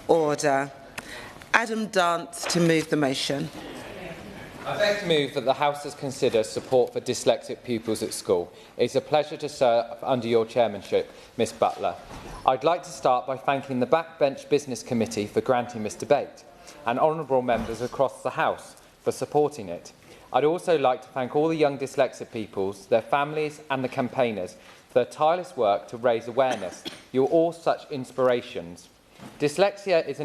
Order. Adam Dance to move the motion. I beg to move that the House has considered support for dyslexic pupils at school. It is a pleasure to serve under your chairmanship, Ms Butler. I'd like to start by thanking the Backbench Business Committee for granting this debate and honourable members across the House for supporting it. I'd also like to thank all the young dyslexic pupils, their families and the campaigners for their tireless work to raise awareness. You're all such inspirations. Dyslexia is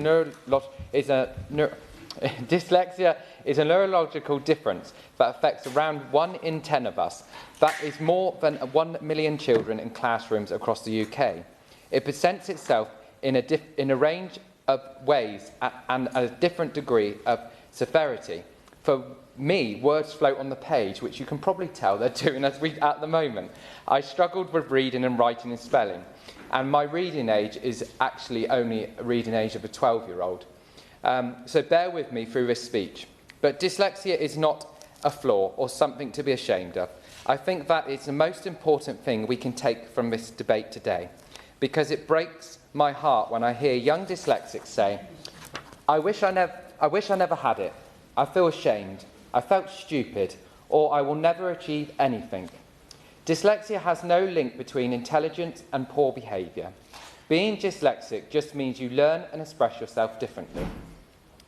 a neurological difference that affects around 1 in 10 of us. That is more than 1 million children in classrooms across the UK. It presents itself in a range of ways and a different degree of severity. For me, words float on the page, which you can probably tell they're doing at the moment. I struggled with reading and writing and spelling, and my reading age is actually only a reading age of a 12-year-old. So bear with me through this speech. But dyslexia is not a flaw or something to be ashamed of. I think that is the most important thing we can take from this debate today, because it breaks my heart when I hear young dyslexics say, I wish I never had it. I feel ashamed. I felt stupid, or I will never achieve anything. Dyslexia has no link between intelligence and poor behaviour. Being dyslexic just means you learn and express yourself differently.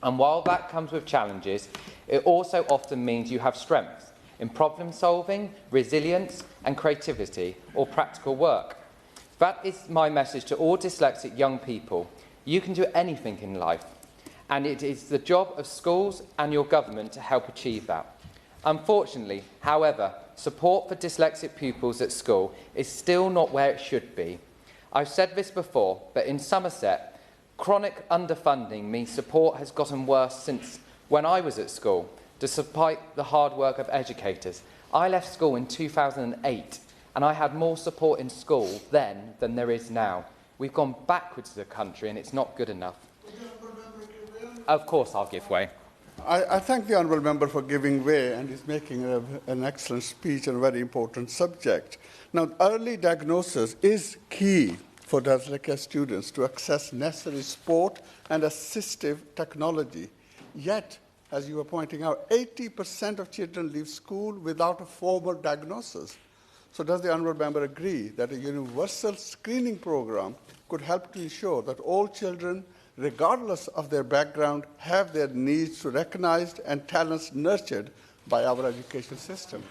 And while that comes with challenges, it also often means you have strengths in problem solving, resilience and creativity or practical work. That is my message to all dyslexic young people. You can do anything in life, and it is the job of schools and your government to help achieve that. Unfortunately, however, support for dyslexic pupils at school is still not where it should be. I've said this before, but in Somerset, chronic underfunding means support has gotten worse since when I was at school, despite the hard work of educators. I left school in 2008, and I had more support in school then than there is now. We've gone backwards as a country, and it's not good enough. Of course I'll give way. I thank the Honourable Member for giving way, and he's making an excellent speech on a very important subject. Now, early diagnosis is key for dyslexia students to access necessary support and assistive technology. Yet, as you were pointing out, 80% of children leave school without a formal diagnosis. So does the Honourable Member agree that a universal screening programme could help to ensure that all children, regardless of their background, have their needs recognised and talents nurtured by our education system?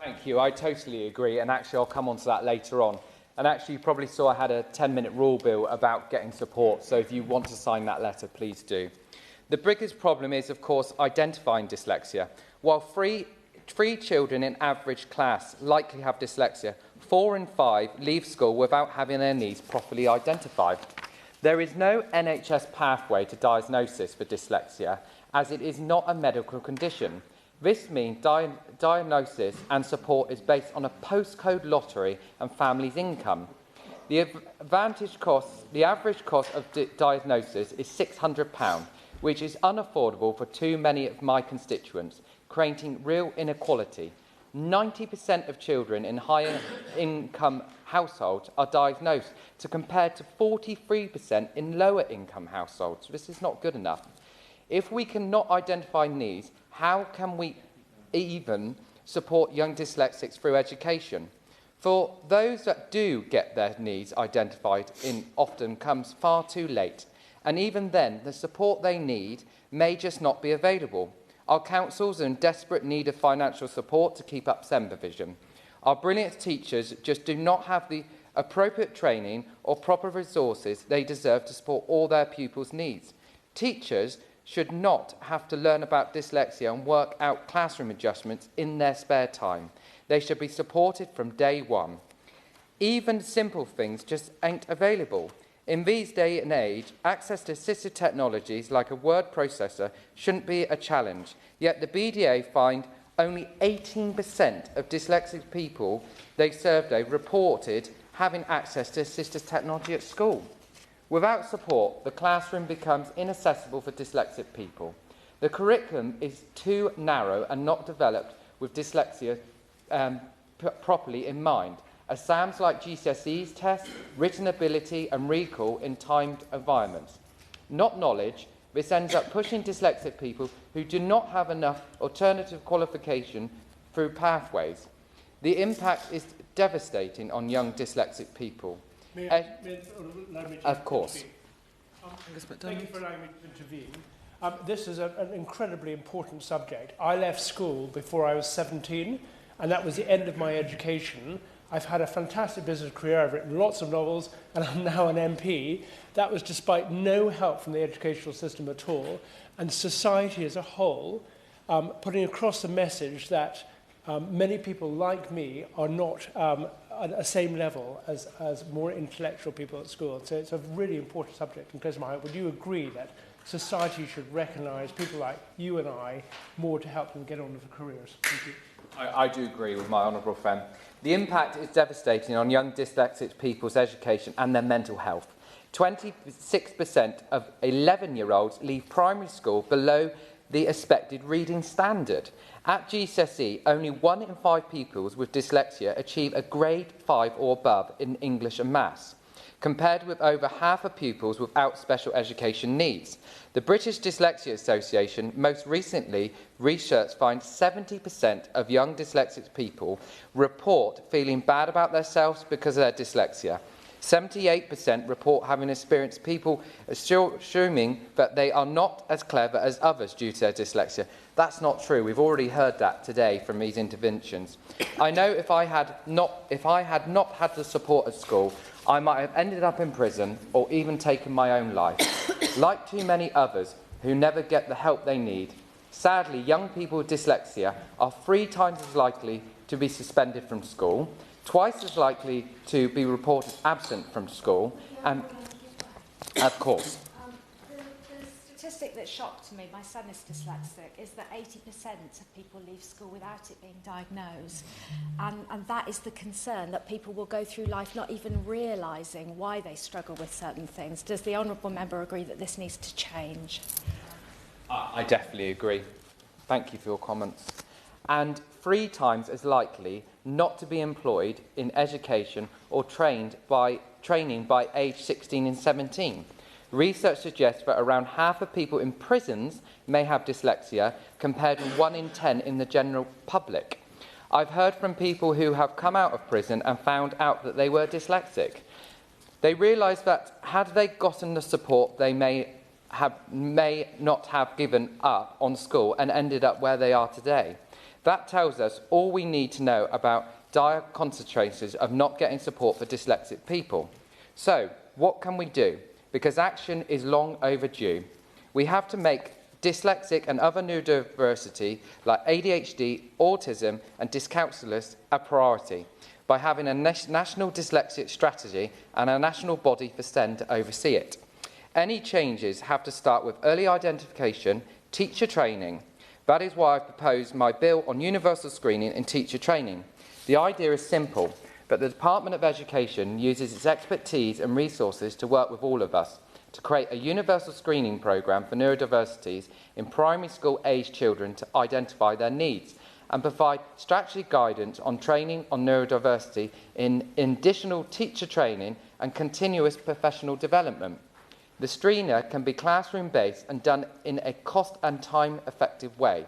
Thank you. I totally agree, and actually I'll come on to that later on. And actually you probably saw I had a 10-minute rule bill about getting support, so if you want to sign that letter, please do. The biggest problem is, of course, identifying dyslexia. While three children in average class likely have dyslexia, 4 in 5 leave school without having their needs properly identified. There is no NHS pathway to diagnosis for dyslexia, as it is not a medical condition. This means diagnosis and support is based on a postcode lottery and family's income. The average cost of diagnosis is £600, which is unaffordable for too many of my constituents, creating real inequality. 90% of children in higher income households are diagnosed, to compare to 43% in lower income households. This is not good enough. If we cannot identify needs, how can we even support young dyslexics through education? For those that do get their needs identified, it often comes far too late, and even then the support they need may just not be available. Our councils are in desperate need of financial support to keep up SEND provision. Our brilliant teachers just do not have the appropriate training or proper resources they deserve to support all their pupils' needs. Teachers should not have to learn about dyslexia and work out classroom adjustments in their spare time. They should be supported from day one. Even simple things just ain't available. In these day and age, access to assistive technologies like a word processor shouldn't be a challenge. Yet the BDA find only 18% of dyslexic people they surveyed reported having access to assistive technology at school. Without support, the classroom becomes inaccessible for dyslexic people. The curriculum is too narrow and not developed with dyslexia properly in mind. Exams like GCSEs test written ability and recall in timed environments. Not knowledge, this ends up pushing dyslexic people who do not have enough alternative qualification through pathways. The impact is devastating on young dyslexic people. Of course. Thank you for allowing me to intervene. This is an incredibly important subject. I left school before I was 17, and that was the end of my education. I've had a fantastic business career, I've written lots of novels, and I'm now an MP. That was despite no help from the educational system at all, and society as a whole, putting across the message that many people like me are not at the same level as more intellectual people at school. So it's a really important subject and close to my heart. Would you agree that society should recognise people like you and I more to help them get on with their careers? Thank you. I do agree with my honourable friend. The impact is devastating on young dyslexic people's education and their mental health. 26% of 11-year-olds leave primary school below the expected reading standard. At GCSE, only 1 in 5 pupils with dyslexia achieve a grade 5 or above in English and Maths, compared with over half of pupils without special education needs. The British Dyslexia Association most recently research finds 70% of young dyslexic people report feeling bad about themselves because of their dyslexia. 78% report having experienced people assuming that they are not as clever as others due to their dyslexia. That's not true. We've already heard that today from these interventions. I know if I had not had the support at school, I might have ended up in prison or even taken my own life. Like too many others who never get the help they need, sadly, young people with dyslexia are 3 times as likely to be suspended from school, twice as likely to be reported absent from school, and of course. The statistic that shocked me, my son is dyslexic, is that 80% of people leave school without it being diagnosed. And that is the concern, that people will go through life not even realising why they struggle with certain things. Does the honourable member agree that this needs to change? I definitely agree. Thank you for your comments. And 3 times as likely not to be employed in education or training by age 16 and 17. Research suggests that around half of people in prisons may have dyslexia, compared with 1 in 10 in the general public. I've heard from people who have come out of prison and found out that they were dyslexic. They realised that had they gotten the support, they may not have given up on school and ended up where they are today. That tells us all we need to know about dire consequences of not getting support for dyslexic people. So, what can we do? Because action is long overdue. We have to make dyslexic and other neurodiversity like ADHD, autism and dyscalculus a priority by having a national dyslexic strategy and a national body for SEND to oversee it. Any changes have to start with early identification, teacher training. That is why I've proposed my bill on universal screening and teacher training. The idea is simple, but the Department of Education uses its expertise and resources to work with all of us to create a universal screening programme for neurodiversities in primary school age children to identify their needs and provide strategy guidance on training on neurodiversity in additional teacher training and continuous professional development. The screener can be classroom-based and done in a cost and time-effective way.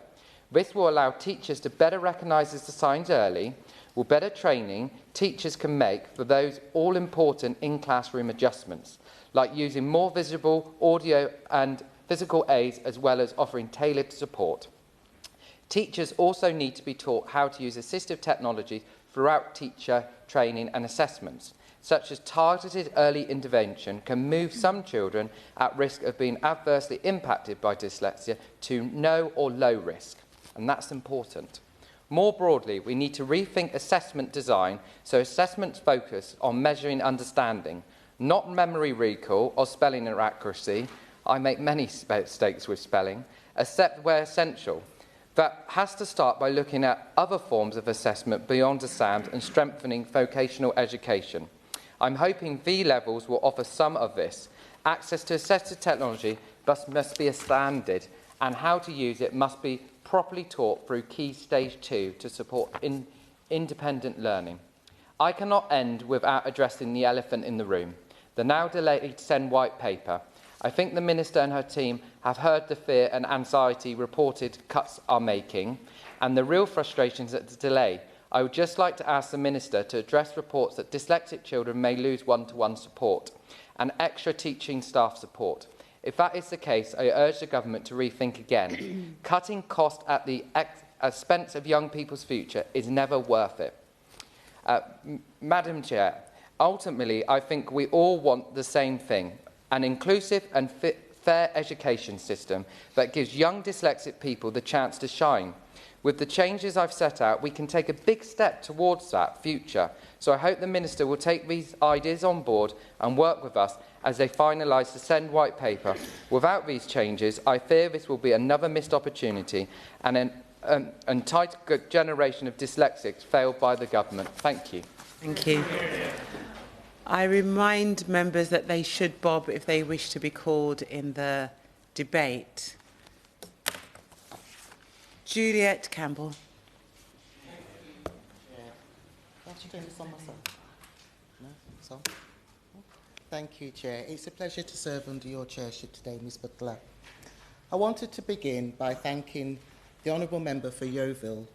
This will allow teachers to better recognise the signs early, with better training teachers can make for those all-important in-classroom adjustments, like using more visible audio and physical aids as well as offering tailored support. Teachers also need to be taught how to use assistive technology throughout teacher training and assessments, such as targeted early intervention can move some children at risk of being adversely impacted by dyslexia to no or low risk, and that's important. More broadly, we need to rethink assessment design so assessments focus on measuring understanding, not memory recall or spelling accuracy. I make many mistakes with spelling, except where essential. That has to start by looking at other forms of assessment beyond exams and strengthening vocational education. I'm hoping V-levels will offer some of this. Access to assistive technology must be a standard, and how to use it must be properly taught through Key Stage 2 to support independent learning. I cannot end without addressing the elephant in the room, the now delayed Sen White Paper. I think the Minister and her team have heard the fear and anxiety reported cuts are making and the real frustrations at the delay. I would just like to ask the Minister to address reports that dyslexic children may lose one-to-one support and extra teaching staff support. If that is the case, I urge the Government to rethink again. Cutting cost at the expense of young people's future is never worth it. Madam Chair, ultimately, I think we all want the same thing, an inclusive and fair education system that gives young dyslexic people the chance to shine. With the changes I've set out, we can take a big step towards that future. So I hope the Minister will take these ideas on board and work with us as they finalise the Sen White Paper. Without these changes, I fear this will be another missed opportunity and an entire generation of dyslexics failed by the Government. Thank you. Thank you. I remind members that they should bob if they wish to be called in the debate. Juliet Campbell. Thank you, Chair. It's a pleasure to serve under your chairship today, Ms Butler. I wanted to begin by thanking the Honourable Member for Yeovil,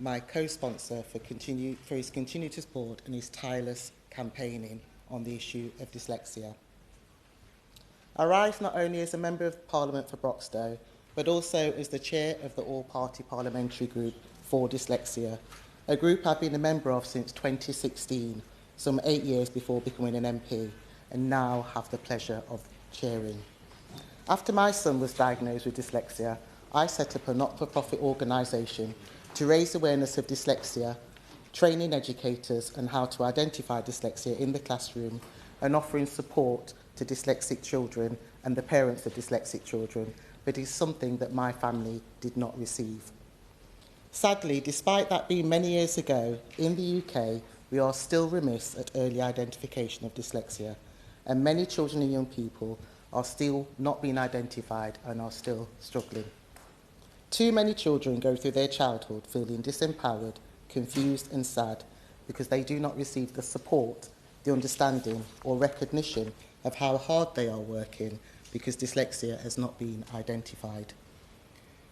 my co-sponsor, for his continued support and his tireless campaigning on the issue of dyslexia. I rise not only as a Member of Parliament for Broxtowe, but also as the Chair of the All-Party Parliamentary Group for Dyslexia, a group I've been a member of since 2016, some 8 years before becoming an MP, and now have the pleasure of chairing. After my son was diagnosed with dyslexia, I set up a not-for-profit organisation to raise awareness of dyslexia, training educators on how to identify dyslexia in the classroom, and offering support to dyslexic children and the parents of dyslexic children, but is something that my family did not receive. Sadly, despite that being many years ago, in the UK, we are still remiss at early identification of dyslexia, and many children and young people are still not being identified and are still struggling. Too many children go through their childhood feeling disempowered, confused and sad because they do not receive the support, the understanding or recognition of how hard they are working because dyslexia has not been identified.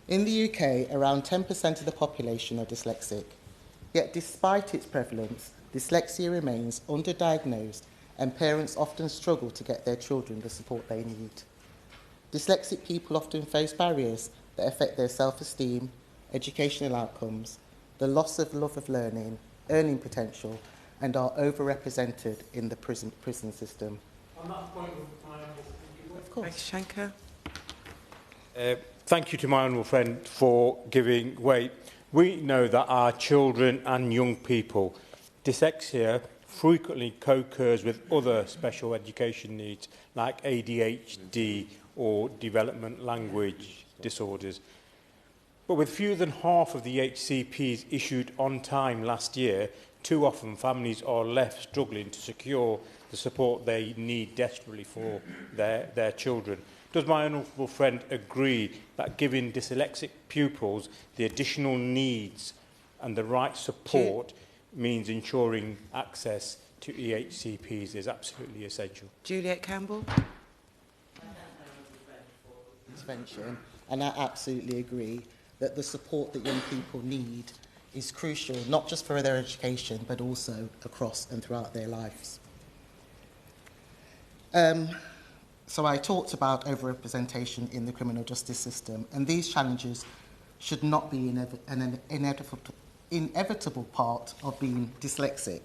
In the UK, around 10% of the population are dyslexic. Yet despite its prevalence, dyslexia remains underdiagnosed and parents often struggle to get their children the support they need. Dyslexic people often face barriers that affect their self-esteem, educational outcomes, the loss of love of learning, earning potential, and are overrepresented in the prison system. On that point, of course. Shanker. Thank you to my honourable friend for giving way. We know that our children and young people, dyslexia frequently co-occurs with other special education needs like ADHD or development language disorders. But with fewer than half of the HCPs issued on time last year, too often families are left struggling to secure the support they need desperately for their children. Does my honourable friend agree that giving dyslexic pupils the additional needs and the right support means ensuring access to EHCPs is absolutely essential? Juliet Campbell. Intervention, and I absolutely agree that the support that young people need is crucial, not just for their education, but also across and throughout their lives. So I talked about overrepresentation in the criminal justice system, and these challenges should not be an inevitable part of being dyslexic.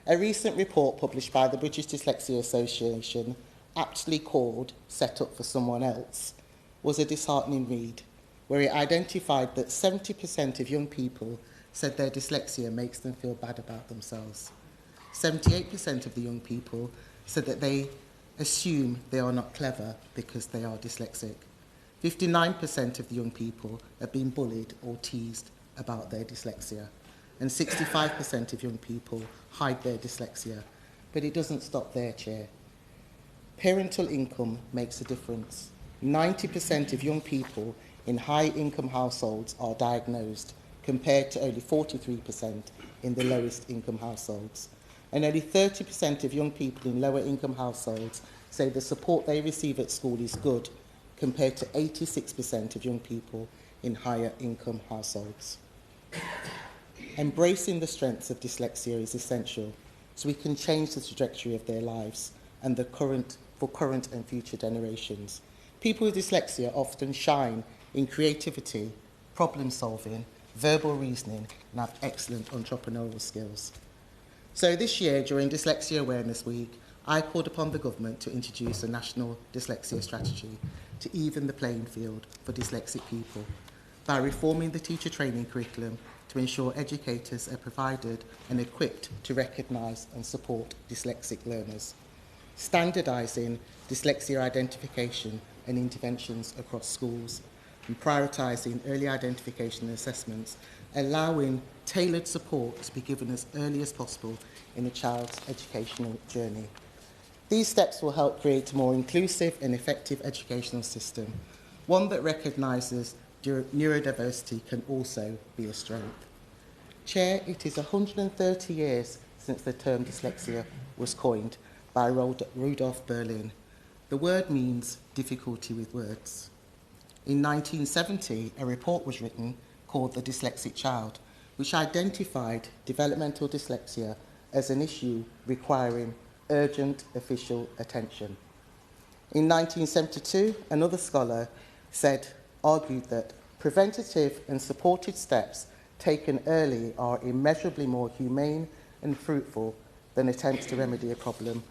A recent report published by the British Dyslexia Association, aptly called Set Up for Someone Else, was a disheartening read, where it identified that 70% of young people said their dyslexia makes them feel bad about themselves. 78% of the young people said that they assume they are not clever because they are dyslexic. 59% of the young people have been bullied or teased about their dyslexia. And 65% of young people hide their dyslexia. But it doesn't stop there, Chair. Parental income makes a difference. 90% of young people in high-income households are diagnosed, compared to only 43% in the lowest income households. And only 30% of young people in lower income households say the support they receive at school is good, compared to 86% of young people in higher income households. Embracing the strengths of dyslexia is essential so we can change the trajectory of their lives and for current and future generations. People with dyslexia often shine in creativity, problem solving, verbal reasoning, and have excellent entrepreneurial skills. So this year, during Dyslexia Awareness Week, I called upon the government to introduce a national dyslexia strategy to even the playing field for dyslexic people by reforming the teacher training curriculum to ensure educators are provided and equipped to recognise and support dyslexic learners, standardising dyslexia identification and interventions across schools, and prioritising early identification and assessments, allowing tailored support to be given as early as possible in a child's educational journey. These steps will help create a more inclusive and effective educational system, one that recognises neurodiversity can also be a strength. Chair, it is 130 years since the term dyslexia was coined by Rudolf Berlin. The word means difficulty with words. In 1970, a report was written called The Dyslexic Child, which identified developmental dyslexia as an issue requiring urgent official attention. In 1972, another scholar argued that preventative and supported steps taken early are immeasurably more humane and fruitful than attempts to remedy a problem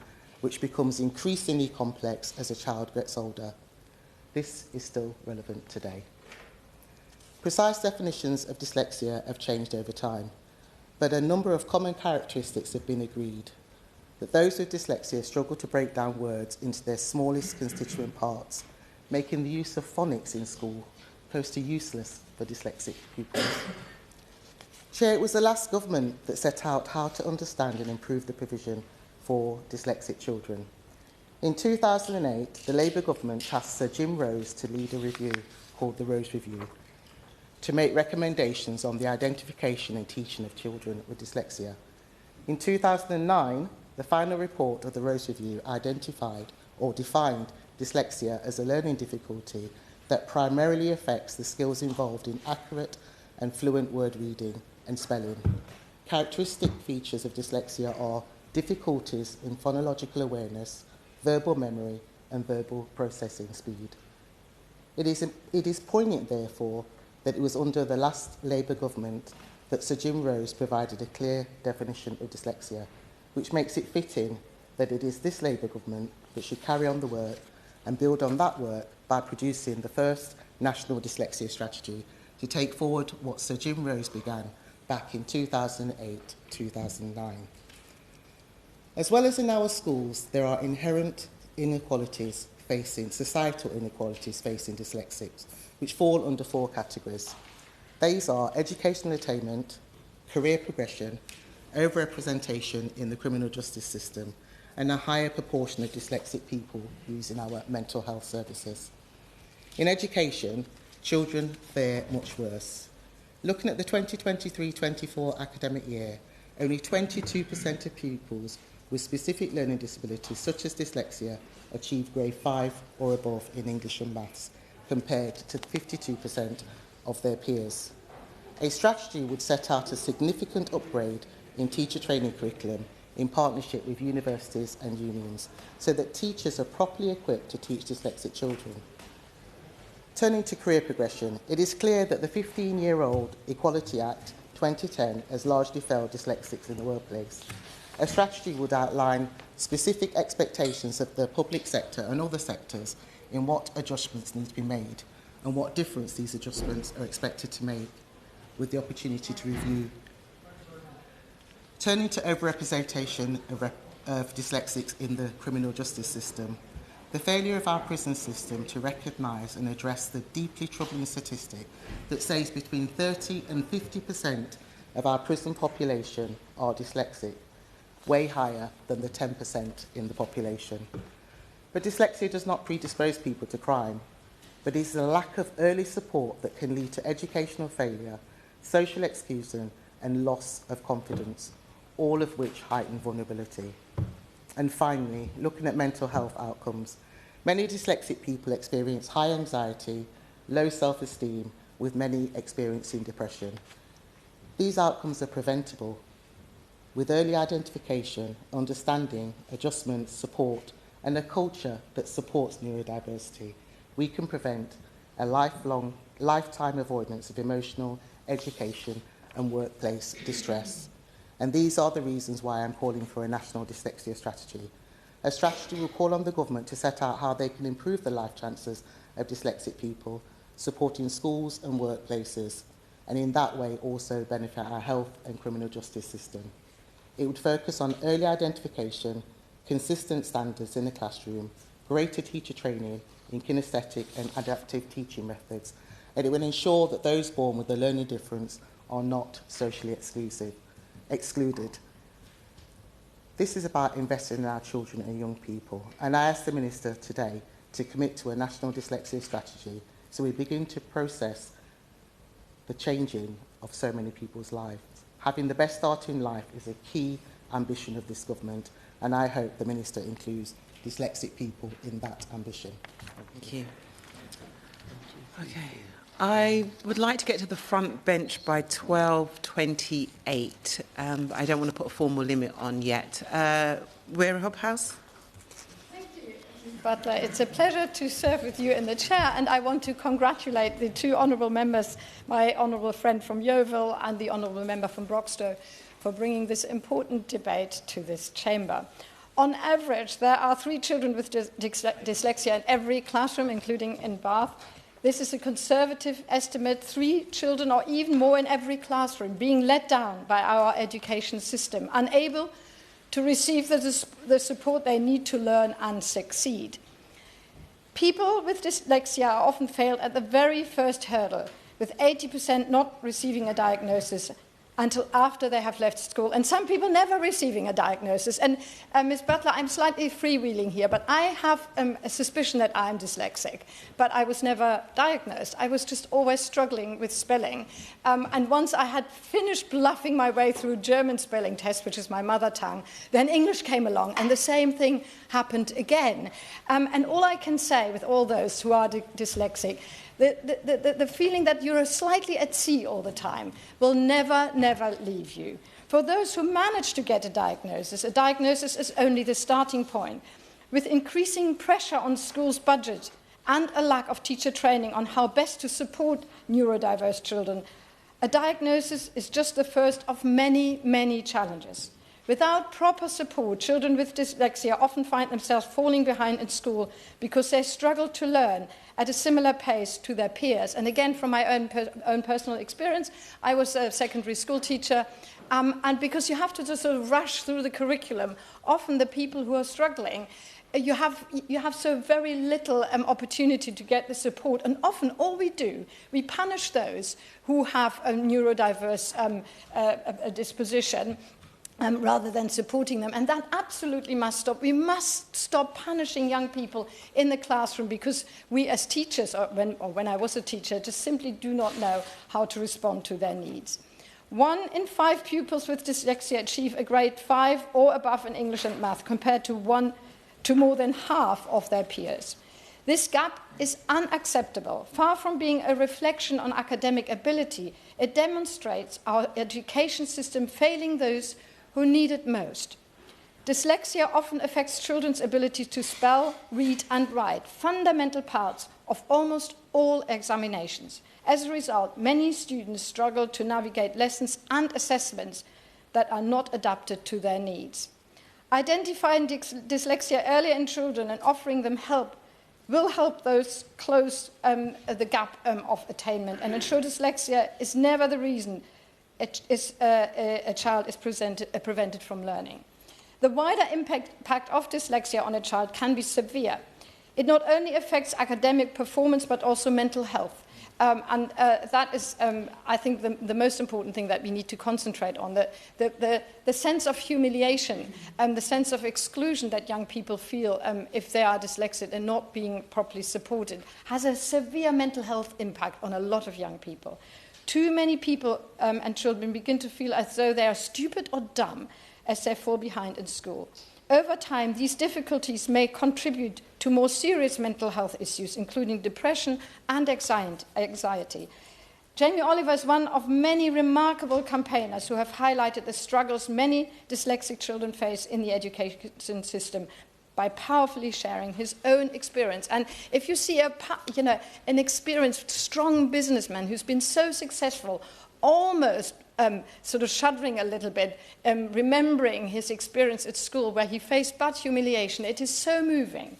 which becomes increasingly complex as a child gets older. This is still relevant today. Precise definitions of dyslexia have changed over time, but a number of common characteristics have been agreed. That those with dyslexia struggle to break down words into their smallest constituent parts, making the use of phonics in school close to useless for dyslexic pupils. Chair, it was the last government that set out how to understand and improve the provision for dyslexic children. In 2008, the Labour government tasked Sir Jim Rose to lead a review called the Rose Review to make recommendations on the identification and teaching of children with dyslexia. In 2009, the final report of the Rose Review identified or defined dyslexia as a learning difficulty that primarily affects the skills involved in accurate and fluent word reading and spelling. Characteristic features of dyslexia are difficulties in phonological awareness, verbal memory, and verbal processing speed. It is poignant, therefore, that it was under the last Labour government that Sir Jim Rose provided a clear definition of dyslexia, which makes it fitting that it is this Labour government that should carry on the work and build on that work by producing the first national dyslexia strategy to take forward what Sir Jim Rose began back in 2008-2009. As well as in our schools, there are inherent inequalities societal inequalities facing dyslexics, which fall under 4 categories. These are educational attainment, career progression, overrepresentation in the criminal justice system, and a higher proportion of dyslexic people using our mental health services. In education, children fare much worse. Looking at the 2023-24 academic year, only 22% of pupils with specific learning disabilities such as dyslexia achieved grade 5 or above in English and maths, compared to 52% of their peers. A strategy would set out a significant upgrade in teacher training curriculum in partnership with universities and unions, so that teachers are properly equipped to teach dyslexic children. Turning to career progression, it is clear that the 15-year-old Equality Act 2010 has largely failed dyslexics in the workplace. A strategy would outline specific expectations of the public sector and other sectors in what adjustments need to be made and what difference these adjustments are expected to make, with the opportunity to review. Turning to overrepresentation of dyslexics in the criminal justice system, the failure of our prison system to recognise and address the deeply troubling statistic that says between 30 and 50% of our prison population are dyslexic, way higher than the 10% in the population. But dyslexia does not predispose people to crime, but it is a lack of early support that can lead to educational failure social exclusion, and loss of confidence, all of which heighten vulnerability. And finally, looking at mental health outcomes, many dyslexic people experience high anxiety, low self-esteem, with many experiencing depression. These outcomes are preventable with early identification, understanding, adjustment, support, and a culture that supports neurodiversity. We can prevent a lifetime avoidance of emotional, education, and workplace distress. And these are the reasons why I'm calling for a national dyslexia strategy. A strategy will call on the government to set out how they can improve the life chances of dyslexic people, supporting schools and workplaces, and in that way also benefit our health and criminal justice system. It would focus on early identification, consistent standards in the classroom, greater teacher training in kinesthetic and adaptive teaching methods, and it will ensure that those born with a learning difference are not socially excluded. This is about investing in our children and young people, and I ask the Minister today to commit to a national dyslexia strategy so we begin to process the changing of so many people's lives. Having the best start in life is a key ambition of this government, and I hope the Minister includes dyslexic people in that ambition. Thank you. Okay. I would like to get to the front bench by 12:28. I don't want to put a formal limit on yet. We're Hobhouse. Butler. It's a pleasure to serve with you in the chair, and I want to congratulate the two honourable members, my honourable friend from Yeovil and the honourable member from Broxtowe, for bringing this important debate to this chamber. On average, there are 3 children with dyslexia in every classroom, including in Bath. This is a conservative estimate, 3 children or even more in every classroom being let down by our education system, unable to receive the support they need to learn and succeed. People with dyslexia are often failed at the very first hurdle, with 80% not receiving a diagnosis until after they have left school, and some people never receiving a diagnosis. And Ms. Butler, I'm slightly freewheeling here, but I have a suspicion that I'm dyslexic, but I was never diagnosed. I was just always struggling with spelling. And once I had finished bluffing my way through German spelling test, which is my mother tongue, then English came along, and the same thing happened again. And all I can say with all those who are dyslexic, the feeling that you're slightly at sea all the time will never, never leave you. For those who manage to get a diagnosis is only the starting point. With increasing pressure on schools' budget and a lack of teacher training on how best to support neurodiverse children, a diagnosis is just the first of many, many challenges. Without proper support, children with dyslexia often find themselves falling behind in school because they struggle to learn at a similar pace to their peers. And again, from my own personal experience, I was a secondary school teacher, and because you have to just sort of rush through the curriculum, often the people who are struggling, you have so very little opportunity to get the support, and often all we do, we punish those who have a neurodiverse disposition, rather than supporting them. And that absolutely must stop. We must stop punishing young people in the classroom because we as teachers, or when I was a teacher, just simply do not know how to respond to their needs. 1 in 5 pupils with dyslexia achieve a grade 5 or above in English and math, compared to more than half of their peers. This gap is unacceptable. Far from being a reflection on academic ability, it demonstrates our education system failing those who need it most. Dyslexia often affects children's ability to spell, read, and write, fundamental parts of almost all examinations. As a result, many students struggle to navigate lessons and assessments that are not adapted to their needs. Identifying dyslexia earlier in children and offering them help will help those close the gap of attainment and ensure dyslexia is never the reason a child is prevented from learning. The wider impact of dyslexia on a child can be severe. It not only affects academic performance, but also mental health. That is, I think, the most important thing that we need to concentrate on. The sense of humiliation and the sense of exclusion that young people feel if they are dyslexic and not being properly supported has a severe mental health impact on a lot of young people. Too many people and children begin to feel as though they are stupid or dumb as they fall behind in school. Over time, these difficulties may contribute to more serious mental health issues, including depression and anxiety. Jamie Oliver is one of many remarkable campaigners who have highlighted the struggles many dyslexic children face in the education system by powerfully sharing his own experience. And if you see an experienced, strong businessman who's been so successful, almost sort of shuddering a little bit, remembering his experience at school where he faced but humiliation, it is so moving.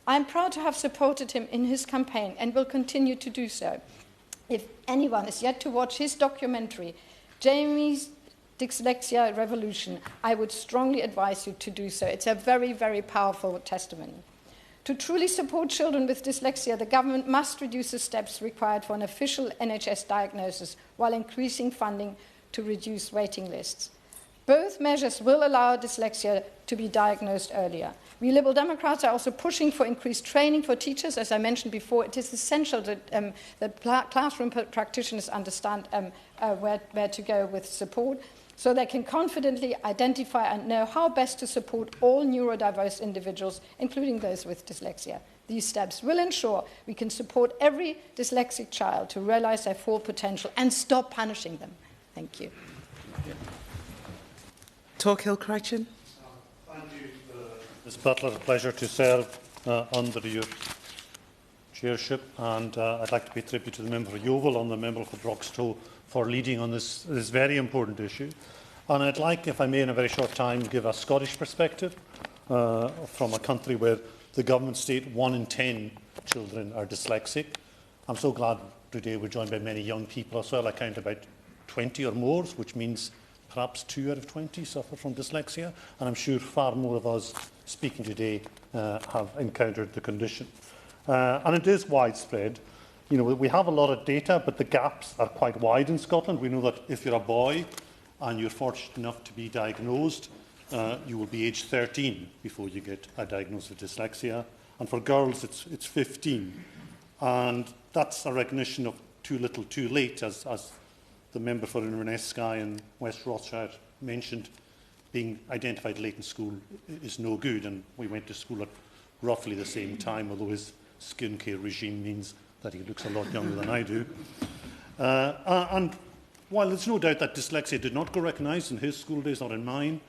I'm proud to have supported him in his campaign and will continue to do so. If anyone is yet to watch his documentary, Jamie's Dyslexia Revolution, I would strongly advise you to do so. It's a very, very powerful testimony. To truly support children with dyslexia, the government must reduce the steps required for an official NHS diagnosis while increasing funding to reduce waiting lists. Both measures will allow dyslexia to be diagnosed earlier. We Liberal Democrats are also pushing for increased training for teachers. As I mentioned before, it is essential that classroom practitioners understand where to go with support, so they can confidently identify and know how best to support all neurodiverse individuals, including those with dyslexia. These steps will ensure we can support every dyslexic child to realise their full potential and stop punishing them. Thank you. Torquil Crichton. Thank you, Ms Butler. A pleasure to serve under your chairship, and I'd like to pay tribute to the member for Yeovil and the member for Broxtowe for leading on this very important issue. And I'd like, if I may, in a very short time, give a Scottish perspective from a country where the government state 1 in 10 children are dyslexic. I'm so glad today we're joined by many young people as well. I count about 20 or more, which means perhaps 2 out of 20 suffer from dyslexia, and I'm sure far more of us speaking today have encountered the condition. And it is widespread. You know, we have a lot of data, but the gaps are quite wide in Scotland. We know that if you're a boy and you're fortunate enough to be diagnosed, you will be aged 13 before you get a diagnosis of dyslexia. And for girls, it's 15. And that's a recognition of too little, too late, as the member for Inverness Skye and West Rothshire mentioned. Being identified late in school is no good, and we went to school at roughly the same time, although his skincare regime means that he looks a lot younger than I do. And while there's no doubt that dyslexia did not go recognised in his school days, not in mine,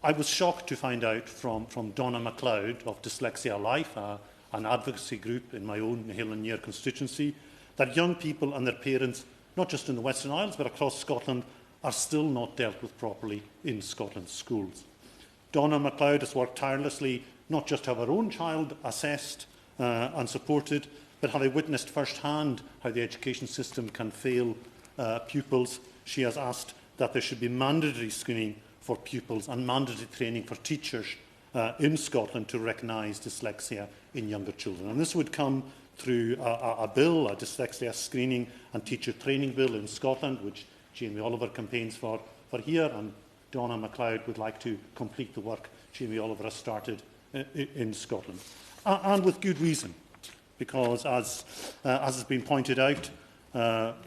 I was shocked to find out from Donna MacLeod of Dyslexia Life, an advocacy group in my own Hill and Near constituency, that young people and their parents, not just in the Western Isles but across Scotland, are still not dealt with properly in Scotland's schools. Donna MacLeod has worked tirelessly not just to have her own child assessed and supported, but having witnessed firsthand how the education system can fail pupils, she has asked that there should be mandatory screening for pupils and mandatory training for teachers in Scotland to recognise dyslexia in younger children. And this would come through a bill, a dyslexia screening and teacher training bill in Scotland, which Jamie Oliver campaigns for here, and Donna MacLeod would like to complete the work Jamie Oliver has started in Scotland. And with good reason, because as has been pointed out,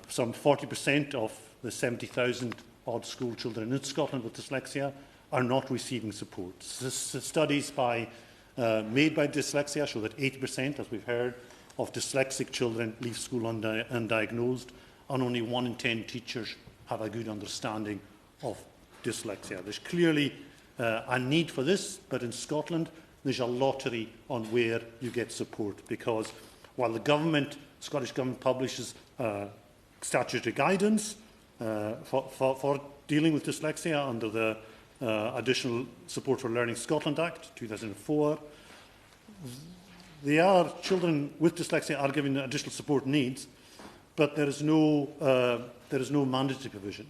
some 40% of the 70,000 odd school children in Scotland with dyslexia are not receiving support. Studies made by Dyslexia show that 80%, as we've heard, of dyslexic children leave school undiagnosed, and only 1 in 10 teachers have a good understanding of dyslexia. There's clearly a need for this, but in Scotland there's a lottery on where you get support, because while the Scottish Government publishes statutory guidance for dealing with dyslexia under the Additional Support for Learning Scotland Act 2004, children with dyslexia are given additional support needs, but there is no mandatory provision.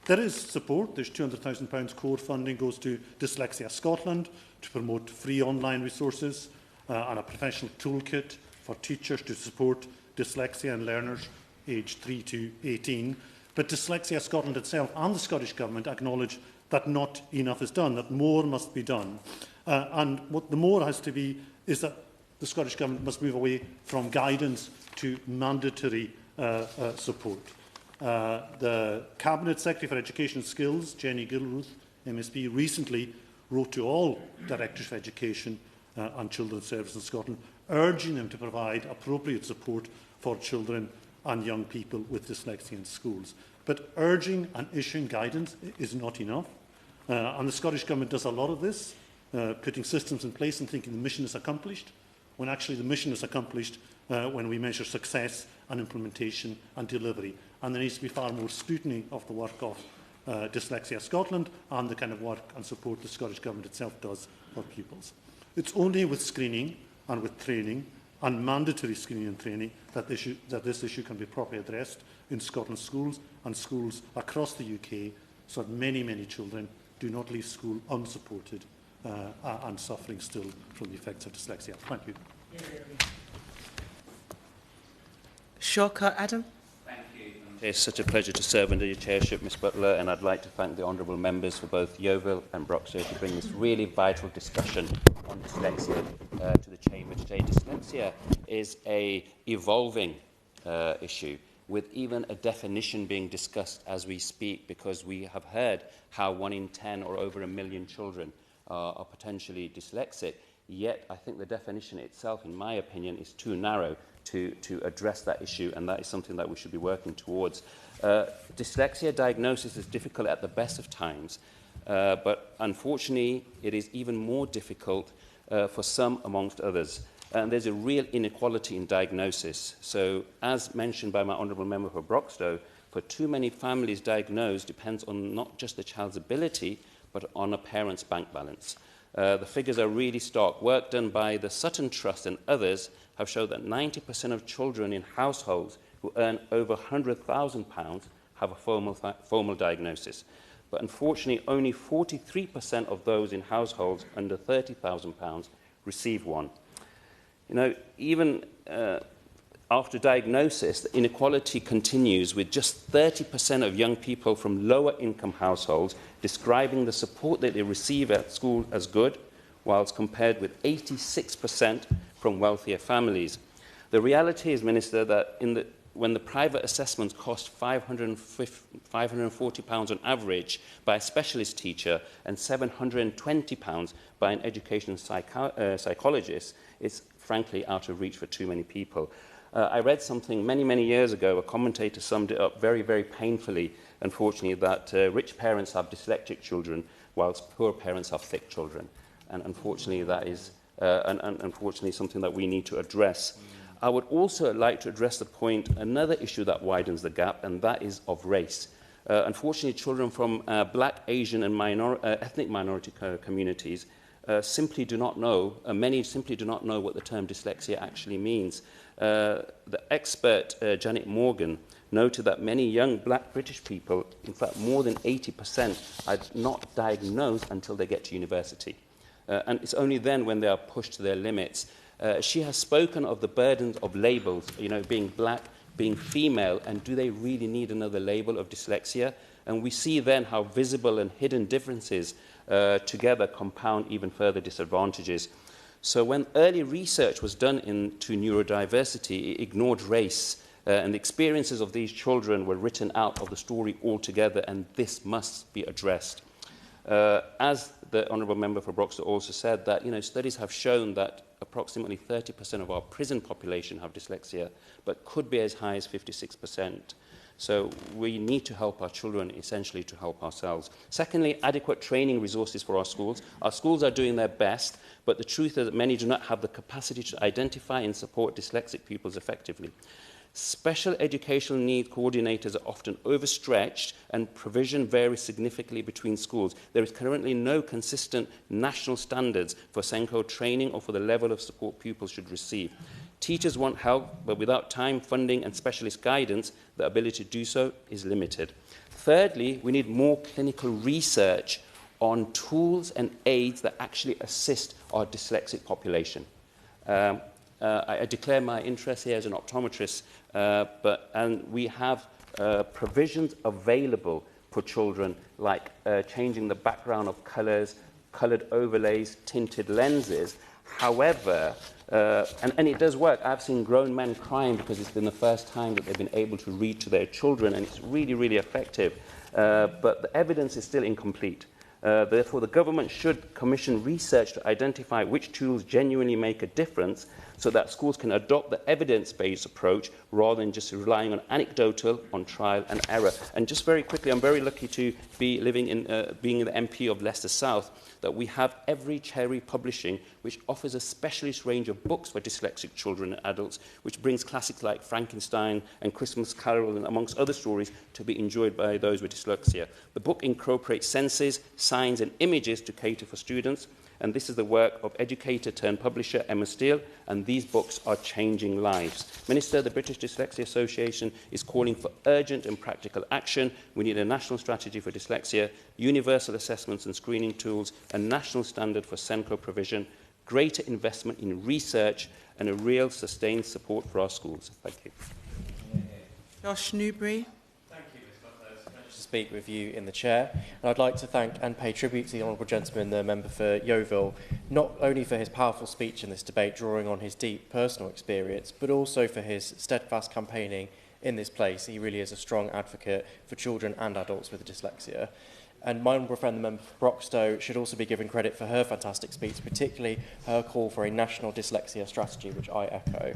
There is support. There's £200,000 core funding goes to Dyslexia Scotland to promote free online resources and a professional toolkit for teachers to support dyslexia and learners aged 3 to 18. But Dyslexia Scotland itself and the Scottish Government acknowledge that not enough is done, that more must be done. And what the more has to be is that the Scottish Government must move away from guidance to mandatory support. The Cabinet Secretary for Education and Skills, Jenny Gilruth, MSP, recently wrote to all Directors of Education and Children's Services in Scotland, urging them to provide appropriate support for children and young people with dyslexia in schools. But urging and issuing guidance is not enough. And the Scottish Government does a lot of this, putting systems in place and thinking the mission is accomplished, when actually the mission is accomplished when we measure success and implementation and delivery. And there needs to be far more scrutiny of the work of Dyslexia Scotland and the kind of work and support the Scottish Government itself does for pupils. It's only with screening and with training and mandatory screening and training that this issue can be properly addressed in Scotland's schools and schools across the UK, so that many, many children do not leave school unsupported and suffering still from the effects of dyslexia. Thank you. Shortcut, Adam. Thank you. It's such a pleasure to serve under your chairship, Ms Butler, and I'd like to thank the honourable members for both Yeovil and Broxton to bring this really vital discussion on dyslexia to the Chamber today. Dyslexia is an evolving issue, with even a definition being discussed as we speak, because we have heard how 1 in 10 or over 1 million children are potentially dyslexic. Yet I think the definition itself, in my opinion, is too narrow to address that issue, and that is something that we should be working towards. Dyslexia diagnosis is difficult at the best of times, but unfortunately it is even more difficult for some amongst others. And there's a real inequality in diagnosis. So, as mentioned by my honourable member for Broxton, for too many families, diagnosed depends on not just the child's ability, but on a parent's bank balance. The figures are really stark. Work done by the Sutton Trust and others have shown that 90% of children in households who earn over £100,000 have a formal diagnosis. But unfortunately, only 43% of those in households under £30,000 receive one. You know, even after diagnosis, the inequality continues, with just 30% of young people from lower income households describing the support that they receive at school as good, whilst compared with 86% from wealthier families. The reality is, Minister, that when the private assessments cost £540 on average by a specialist teacher and £720 by an educational psychologist, it's frankly out of reach for too many people. I read something many, many years ago. A commentator summed it up very, very painfully, unfortunately, that rich parents have dyslexic children, whilst poor parents have thick children. And unfortunately, that is unfortunately something that we need to address. I would also like to address the point, another issue that widens the gap, and that is of race. Unfortunately, children from black, Asian and ethnic minority communities simply do not know, many simply do not know what the term dyslexia actually means. The expert, Janet Morgan, noted that many young black British people, in fact more than 80%, are not diagnosed until they get to university. And it's only then when they are pushed to their limits. She has spoken of the burdens of labels, you know, being black, being female, and do they really need another label of dyslexia? And we see then how visible and hidden differences together compound even further disadvantages. So when early research was done into neurodiversity, it ignored race, and the experiences of these children were written out of the story altogether, and this must be addressed. As the Honourable Member for Broxton also said, that studies have shown that approximately 30% of our prison population have dyslexia, but could be as high as 56%. So we need to help our children, essentially to help ourselves. Secondly, adequate training resources for our schools. Our schools are doing their best, but the truth is that many do not have the capacity to identify and support dyslexic pupils effectively. Special educational needs coordinators are often overstretched, and provision varies significantly between schools. There is currently no consistent national standards for SENCO training or for the level of support pupils should receive. Teachers want help, but without time, funding and specialist guidance, the ability to do so is limited. Thirdly, we need more clinical research on tools and aids that actually assist our dyslexic population. I declare my interest here as an optometrist, and we have provisions available for children, like changing the background of colours, coloured overlays, tinted lenses. However, And it does work. I've seen grown men crying because it's been the first time that they've been able to read to their children, and it's really, really effective. But the evidence is still incomplete. Therefore, the government should commission research to identify which tools genuinely make a difference so that schools can adopt the evidence-based approach rather than just relying on anecdotal, on trial and error. And just very quickly, I'm very lucky to be living in, being the MP of Leicester South, that we have Every Cherry Publishing, which offers a specialist range of books for dyslexic children and adults, which brings classics like Frankenstein and Christmas Carol, and amongst other stories, to be enjoyed by those with dyslexia. The book incorporates senses, signs and images to cater for students, and this is the work of educator turned publisher Emma Steele, and these books are changing lives. Minister, the British Dyslexia Association is calling for urgent and practical action. We need a national strategy for dyslexia, universal assessments and screening tools, a national standard for SENCO provision, greater investment in research, and a real sustained support for our schools. Thank you. Josh Newbury. To speak with you in the chair, and I'd like to thank and pay tribute to the honourable gentleman, the member for Yeovil, not only for his powerful speech in this debate drawing on his deep personal experience, but also for his steadfast campaigning in this place. He really is a strong advocate for children and adults with dyslexia. And my honourable friend, the member for Broxtowe, should also be given credit for her fantastic speech, particularly her call for a national dyslexia strategy, which I echo.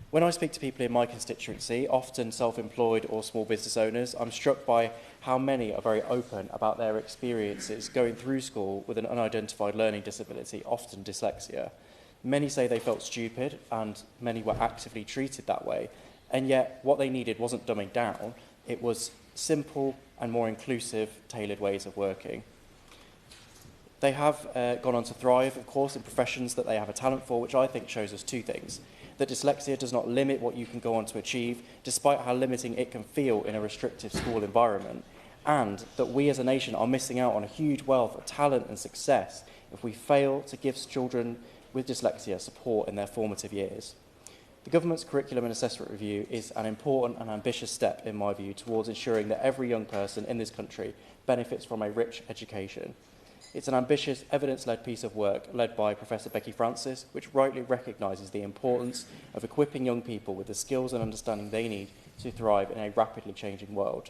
When I speak to people in my constituency, often self-employed or small business owners, I'm struck by how many are very open about their experiences going through school with an unidentified learning disability, often dyslexia. Many say they felt stupid, and many were actively treated that way. And yet, what they needed wasn't dumbing down, it was simple and more inclusive, tailored ways of working. They have gone on to thrive, of course, in professions that they have a talent for, which I think shows us two things. That dyslexia does not limit what you can go on to achieve, despite how limiting it can feel in a restrictive school environment, and that we as a nation are missing out on a huge wealth of talent and success if we fail to give children with dyslexia support in their formative years. The government's curriculum and assessment review is an important and ambitious step, in my view, towards ensuring that every young person in this country benefits from a rich education. It's an ambitious, evidence-led piece of work led by Professor Becky Francis, which rightly recognises the importance of equipping young people with the skills and understanding they need to thrive in a rapidly changing world.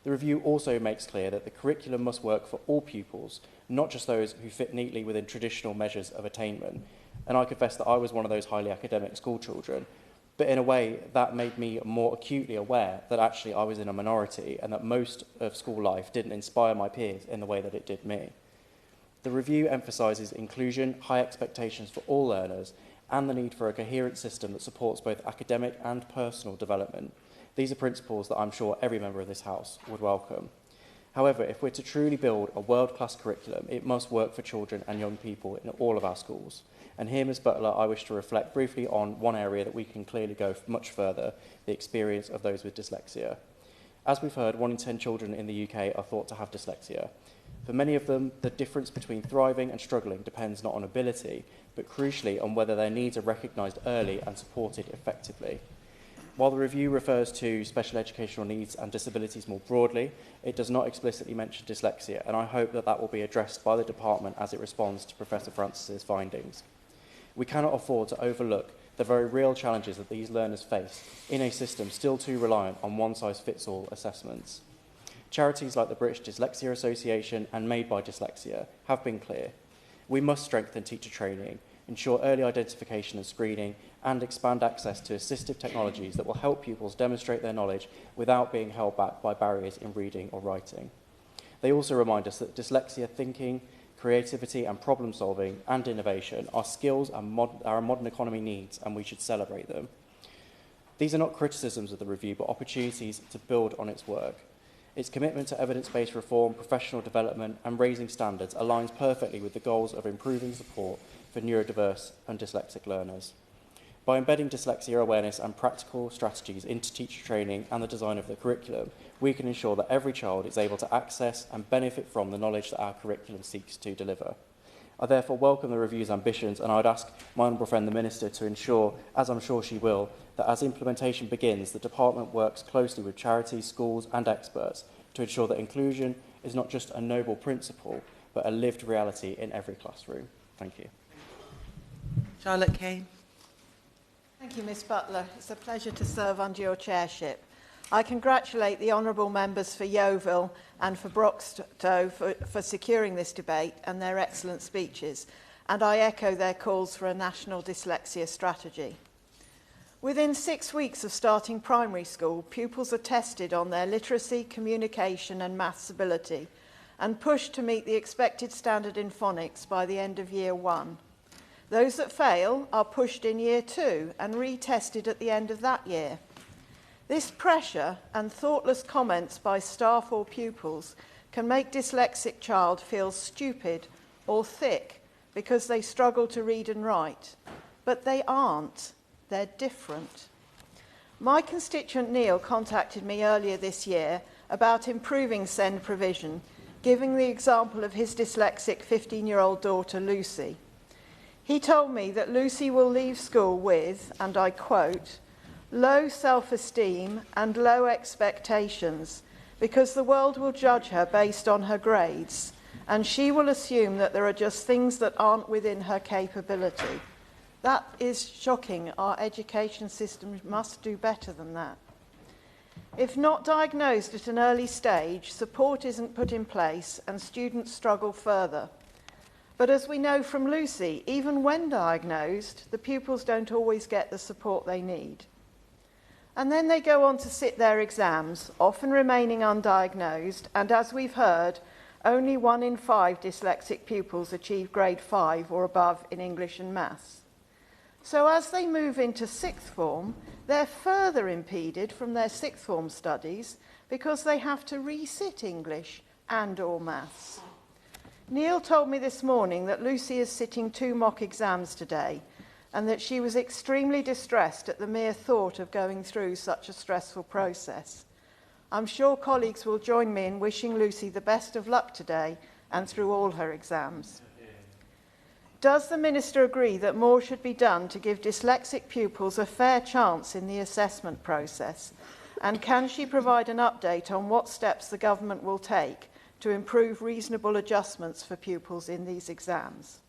The review also makes clear that the curriculum must work for all pupils, not just those who fit neatly within traditional measures of attainment. And I confess that I was one of those highly academic school children, but in a way that made me more acutely aware that actually I was in a minority and that most of school life didn't inspire my peers in the way that it did me. The review emphasises inclusion, high expectations for all learners, and the need for a coherent system that supports both academic and personal development. These are principles that I'm sure every member of this House would welcome. However, if we're to truly build a world-class curriculum, it must work for children and young people in all of our schools. And here, Ms Butler, I wish to reflect briefly on one area that we can clearly go much further, the experience of those with dyslexia. As we've heard, 1 in 10 children in the UK are thought to have dyslexia. For many of them, the difference between thriving and struggling depends not on ability, but crucially on whether their needs are recognised early and supported effectively. While the review refers to special educational needs and disabilities more broadly, it does not explicitly mention dyslexia, and I hope that that will be addressed by the department as it responds to Professor Francis's findings. We cannot afford to overlook the very real challenges that these learners face in a system still too reliant on one-size-fits-all assessments. Charities like the British Dyslexia Association and Made by Dyslexia have been clear. We must strengthen teacher training, ensure early identification and screening, and expand access to assistive technologies that will help pupils demonstrate their knowledge without being held back by barriers in reading or writing. They also remind us that dyslexia thinking, creativity and problem solving and innovation are skills our modern economy needs, and we should celebrate them. These are not criticisms of the review, but opportunities to build on its work. Its commitment to evidence-based reform, professional development and raising standards aligns perfectly with the goals of improving support for neurodiverse and dyslexic learners. By embedding dyslexia awareness and practical strategies into teacher training and the design of the curriculum, we can ensure that every child is able to access and benefit from the knowledge that our curriculum seeks to deliver. I therefore welcome the review's ambitions, and I would ask my honourable friend the Minister to ensure, as I'm sure she will, that as implementation begins, the Department works closely with charities, schools and experts to ensure that inclusion is not just a noble principle, but a lived reality in every classroom. Thank you. Charlotte Kane. Thank you, Ms Butler. It's a pleasure to serve under your chairship. I congratulate the honourable members for Yeovil and for Broxtowe for securing this debate and their excellent speeches, and I echo their calls for a national dyslexia strategy. Within 6 weeks of starting primary school, pupils are tested on their literacy, communication and maths ability and pushed to meet the expected standard in phonics by the end of year 1. Those that fail are pushed in year 2 and retested at the end of that year. This pressure and thoughtless comments by staff or pupils can make dyslexic child feel stupid or thick because they struggle to read and write. But they aren't. They're different. My constituent Neil contacted me earlier this year about improving SEND provision, giving the example of his dyslexic 15-year-old daughter Lucy. He told me that Lucy will leave school with, and I quote, low self-esteem and low expectations because the world will judge her based on her grades and she will assume that there are just things that aren't within her capability. That is shocking. Our education system must do better than that. If not diagnosed at an early stage, support isn't put in place and students struggle further. But as we know from Lucy, even when diagnosed, the pupils don't always get the support they need. And then they go on to sit their exams, often remaining undiagnosed, and as we've heard, only 1 in 5 dyslexic pupils achieve grade 5 or above in English and maths. So as they move into 6th form, they're further impeded from their 6th form studies because they have to resit English and/or maths. Neil told me this morning that Lucy is sitting 2 mock exams today and that she was extremely distressed at the mere thought of going through such a stressful process. I'm sure colleagues will join me in wishing Lucy the best of luck today and through all her exams. Does the Minister agree that more should be done to give dyslexic pupils a fair chance in the assessment process? And can she provide an update on what steps the government will take to improve reasonable adjustments for pupils in these exams?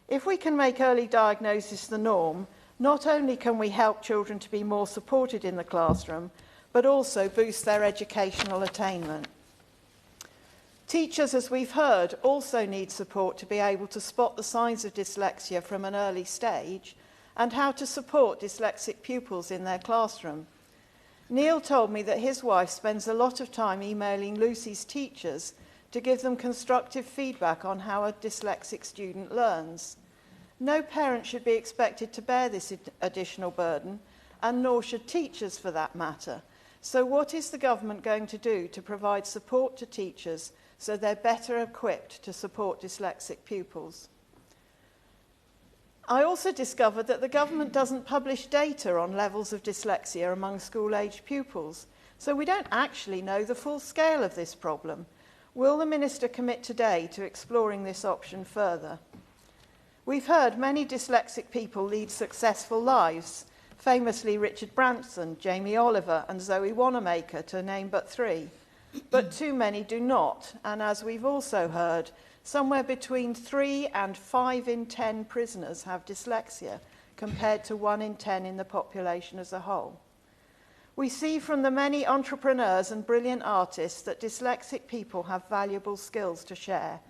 If we can make early diagnosis the norm, not only can we help children to be more supported in the classroom, but also boost their educational attainment. Teachers, as we've heard, also need support to be able to spot the signs of dyslexia from an early stage and how to support dyslexic pupils in their classroom. Neil told me that his wife spends a lot of time emailing Lucy's teachers to give them constructive feedback on how a dyslexic student learns. No parent should be expected to bear this additional burden, and nor should teachers for that matter. So what is the government going to do to provide support to teachers so they're better equipped to support dyslexic pupils? I also discovered that the government doesn't publish data on levels of dyslexia among school-aged pupils, so we don't actually know the full scale of this problem. Will the Minister commit today to exploring this option further? We've heard many dyslexic people lead successful lives, famously Richard Branson, Jamie Oliver and Zoe Wanamaker, to name but 3. But too many do not, and as we've also heard, somewhere between 3 and 5 in 10 prisoners have dyslexia, compared to 1 in 10 in the population as a whole. We see from the many entrepreneurs and brilliant artists that dyslexic people have valuable skills to share.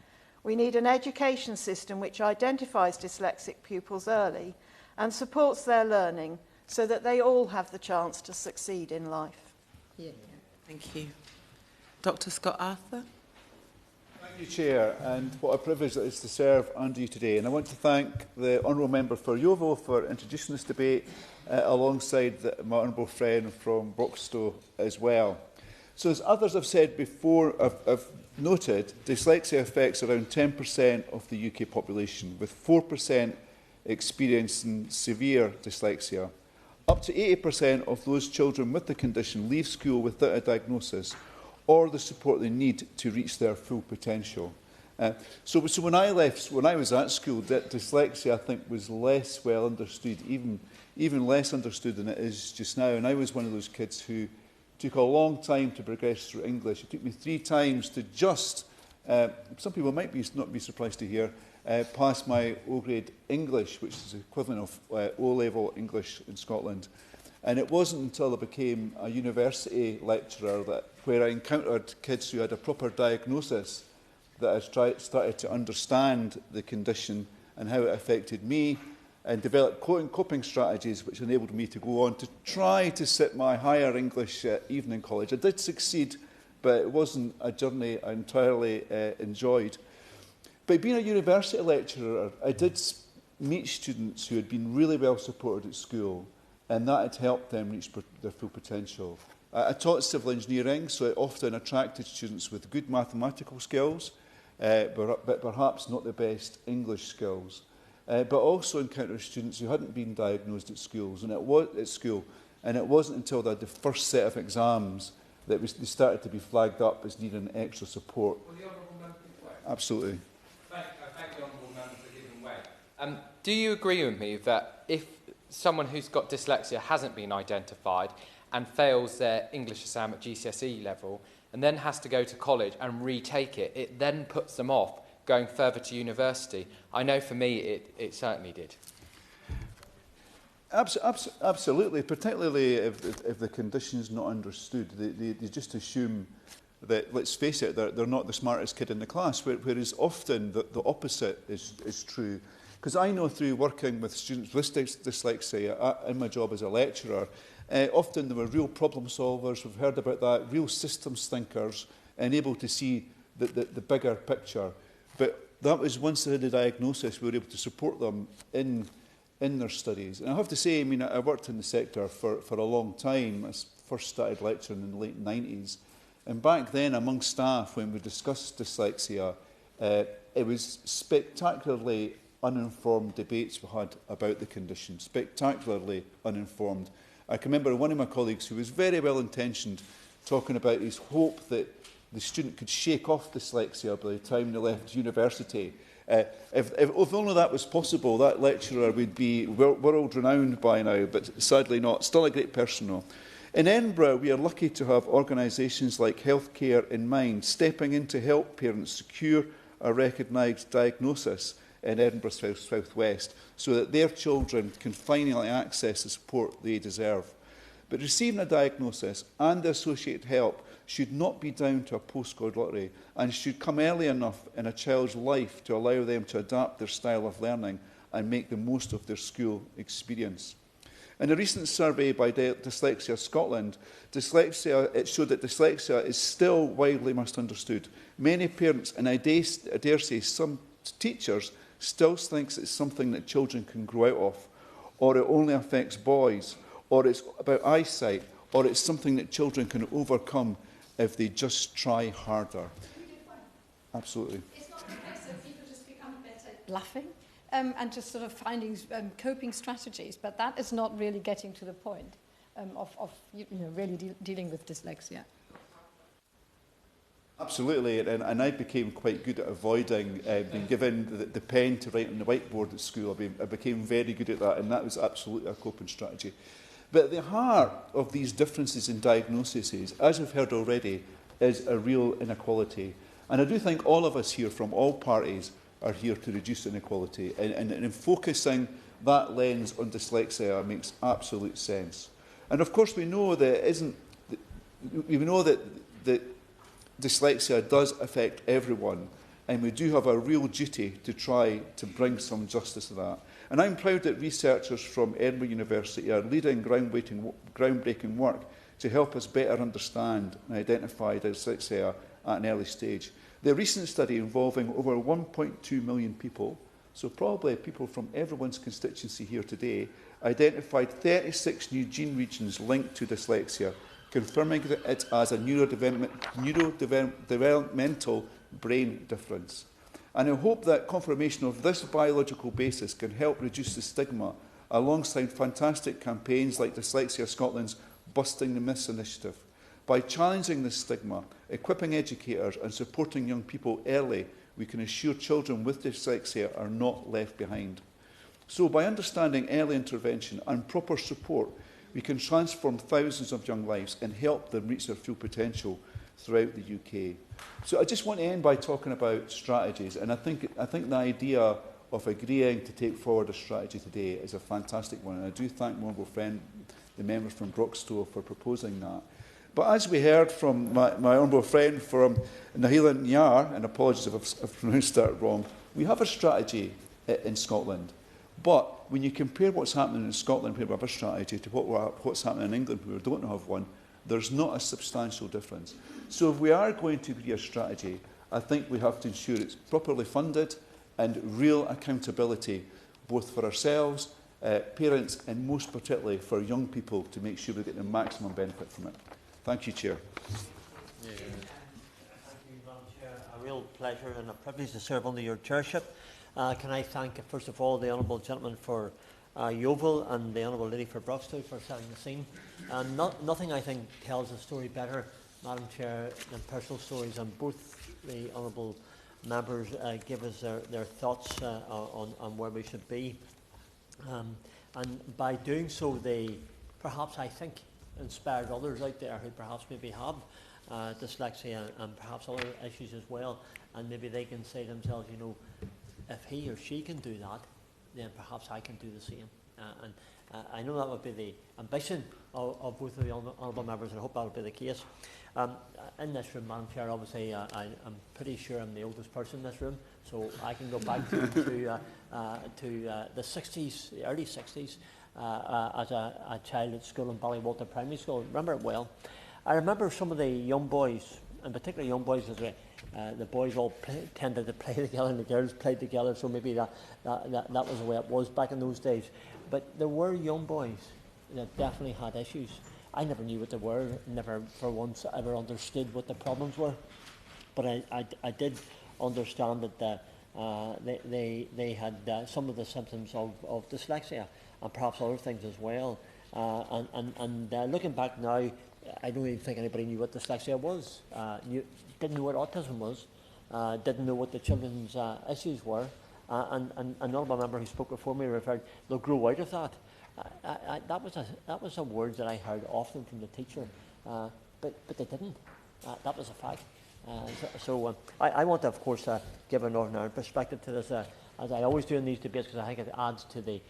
We need an education system which identifies dyslexic pupils early and supports their learning so that they all have the chance to succeed in life. Yeah. Thank you. Dr. Scott Arthur. Thank you, Chair, and what a privilege it is to serve under you today. And I want to thank the Honourable Member for Yeovil for introducing this debate alongside my Honourable friend from Broxtowe as well. So as others have said before, have noted, dyslexia affects around 10% of the UK population, with 4% experiencing severe dyslexia. Up to 80% of those children with the condition leave school without a diagnosis or the support they need to reach their full potential. So when I was at school, that dyslexia, I think, was less well understood, even less understood than it is just now. And I was one of those kids who took a long time to progress through English. It took me 3 times to just, some people might not be surprised to hear, passed my O-grade English, which is the equivalent of O-level English in Scotland. And it wasn't until I became a university lecturer where I encountered kids who had a proper diagnosis that I started to understand the condition and how it affected me, and developed coping strategies which enabled me to go on to try to sit my higher English evening college. I did succeed, but it wasn't a journey I entirely enjoyed. But being a university lecturer, I did meet students who had been really well supported at school, and that had helped them reach their full potential. I taught civil engineering, so it often attracted students with good mathematical skills, but perhaps not the best English skills. But also encountered students who hadn't been diagnosed at school, and it wasn't until they had the first set of exams that they started to be flagged up as needing extra support. Will the Honourable Member give way? Absolutely. Thank the Honourable Member for giving way. Do you agree with me that if someone who's got dyslexia hasn't been identified and fails their English exam at GCSE level and then has to go to college and retake it, it then puts them off going further to university? I know for me it certainly did. Absolutely, particularly if the condition's not understood. They just assume that, let's face it, they're not the smartest kid in the class, whereas often the opposite is true. Because I know through working with students with dyslexia in my job as a lecturer, often they were real problem solvers, we've heard about that, real systems thinkers, and able to see the bigger picture. But that was once they had the diagnosis, we were able to support them in their studies. And I have to say, I mean, I worked in the sector for a long time. I first started lecturing in the late 90s. And back then, among staff, when we discussed dyslexia, it was spectacularly uninformed debates we had about the condition, spectacularly uninformed. I can remember one of my colleagues who was very well-intentioned talking about his hope that the student could shake off dyslexia by the time they left university. If only that was possible, that lecturer would be world-renowned by now, but sadly not. Still a great person, though. In Edinburgh, we are lucky to have organisations like Healthcare in Mind stepping in to help parents secure a recognised diagnosis in Edinburgh South West so that their children can finally access the support they deserve. But receiving a diagnosis and the associated help should not be down to a postcode lottery and should come early enough in a child's life to allow them to adapt their style of learning and make the most of their school experience. In a recent survey by Dyslexia Scotland, it showed that dyslexia is still widely misunderstood. Many parents, and I dare say some teachers, still think it's something that children can grow out of, or it only affects boys, or it's about eyesight, or it's something that children can overcome if they just try harder. Absolutely. It's not the case that people just become better at bluffing and just sort of finding coping strategies, but that is not really getting to the point of really dealing with dyslexia. Absolutely, and I became quite good at avoiding being given the pen to write on the whiteboard at school. I became very good at that, and that was absolutely a coping strategy. But at the heart of these differences in diagnoses, as we've heard already, is a real inequality. And I do think all of us here from all parties are here to reduce inequality. And in focusing that lens on dyslexia makes absolute sense. And of course we know that that dyslexia does affect everyone, and we do have a real duty to try to bring some justice to that. And I'm proud that researchers from Edinburgh University are leading groundbreaking work to help us better understand and identify dyslexia at an early stage. The recent study involving over 1.2 million people, so probably people from everyone's constituency here today, identified 36 new gene regions linked to dyslexia, confirming it as a neurodevelopmental brain difference. And I hope that confirmation of this biological basis can help reduce the stigma alongside fantastic campaigns like Dyslexia Scotland's Busting the Myths initiative. By challenging this stigma, equipping educators and supporting young people early, we can assure children with dyslexia are not left behind. So by understanding early intervention and proper support, we can transform thousands of young lives and help them reach their full potential. throughout the UK. So I just want to end by talking about strategies, and I think the idea of agreeing to take forward a strategy today is a fantastic one, and I do thank my honourable friend, the member from Broxtowe, for proposing that. But as we heard from my honourable friend from Nahilan Yar, and apologies if I've pronounced that wrong, we have a strategy in Scotland. But when you compare what's happening in Scotland, where we have a strategy, to what's happening in England, where we don't have one, there's not a substantial difference. So if we are going to agree a strategy, I think we have to ensure it's properly funded and real accountability, both for ourselves, parents, and most particularly for young people, to make sure we get the maximum benefit from it. Thank you, Chair. Thank you, Madam Chair. A real pleasure and a privilege to serve under your chairship. Can I thank, first of all, the honourable gentleman for Yeovil and the honourable lady for Broxtowe for setting the scene. Nothing, I think, tells a story better, Madam Chair, than personal stories, and both the honourable members give us their thoughts on where we should be. And by doing so, they perhaps, I think, inspired others out there who perhaps maybe have dyslexia and perhaps other issues as well, and maybe they can say to themselves, you know, if he or she can do that, then perhaps I can do the same. And I know that would be the ambition of both of the honourable members, and I hope that will be the case. In this room, Madam Chair, obviously I'm pretty sure I'm the oldest person in this room, so I can go back to the 60s, the early 60s, as a child at school in Ballywalter Primary School. I remember it well. I remember some of the young boys, and particularly young boys, because the boys all tended to play together and the girls played together, so maybe that was the way it was back in those days. But there were young boys that definitely had issues. I never knew what they were, never for once ever understood what the problems were. But I did understand that they had some of the symptoms of dyslexia and perhaps other things as well. And looking back now, I don't even think anybody knew what dyslexia was. Didn't know what autism was. Didn't know what the children's issues were. And an honourable member who spoke before me referred, they'll grow out of that. That was a word that I heard often from the teacher, but they didn't. That was a fact. I want to, of course, give a Northern Ireland perspective to this, as I always do in these debates, because I think it adds to the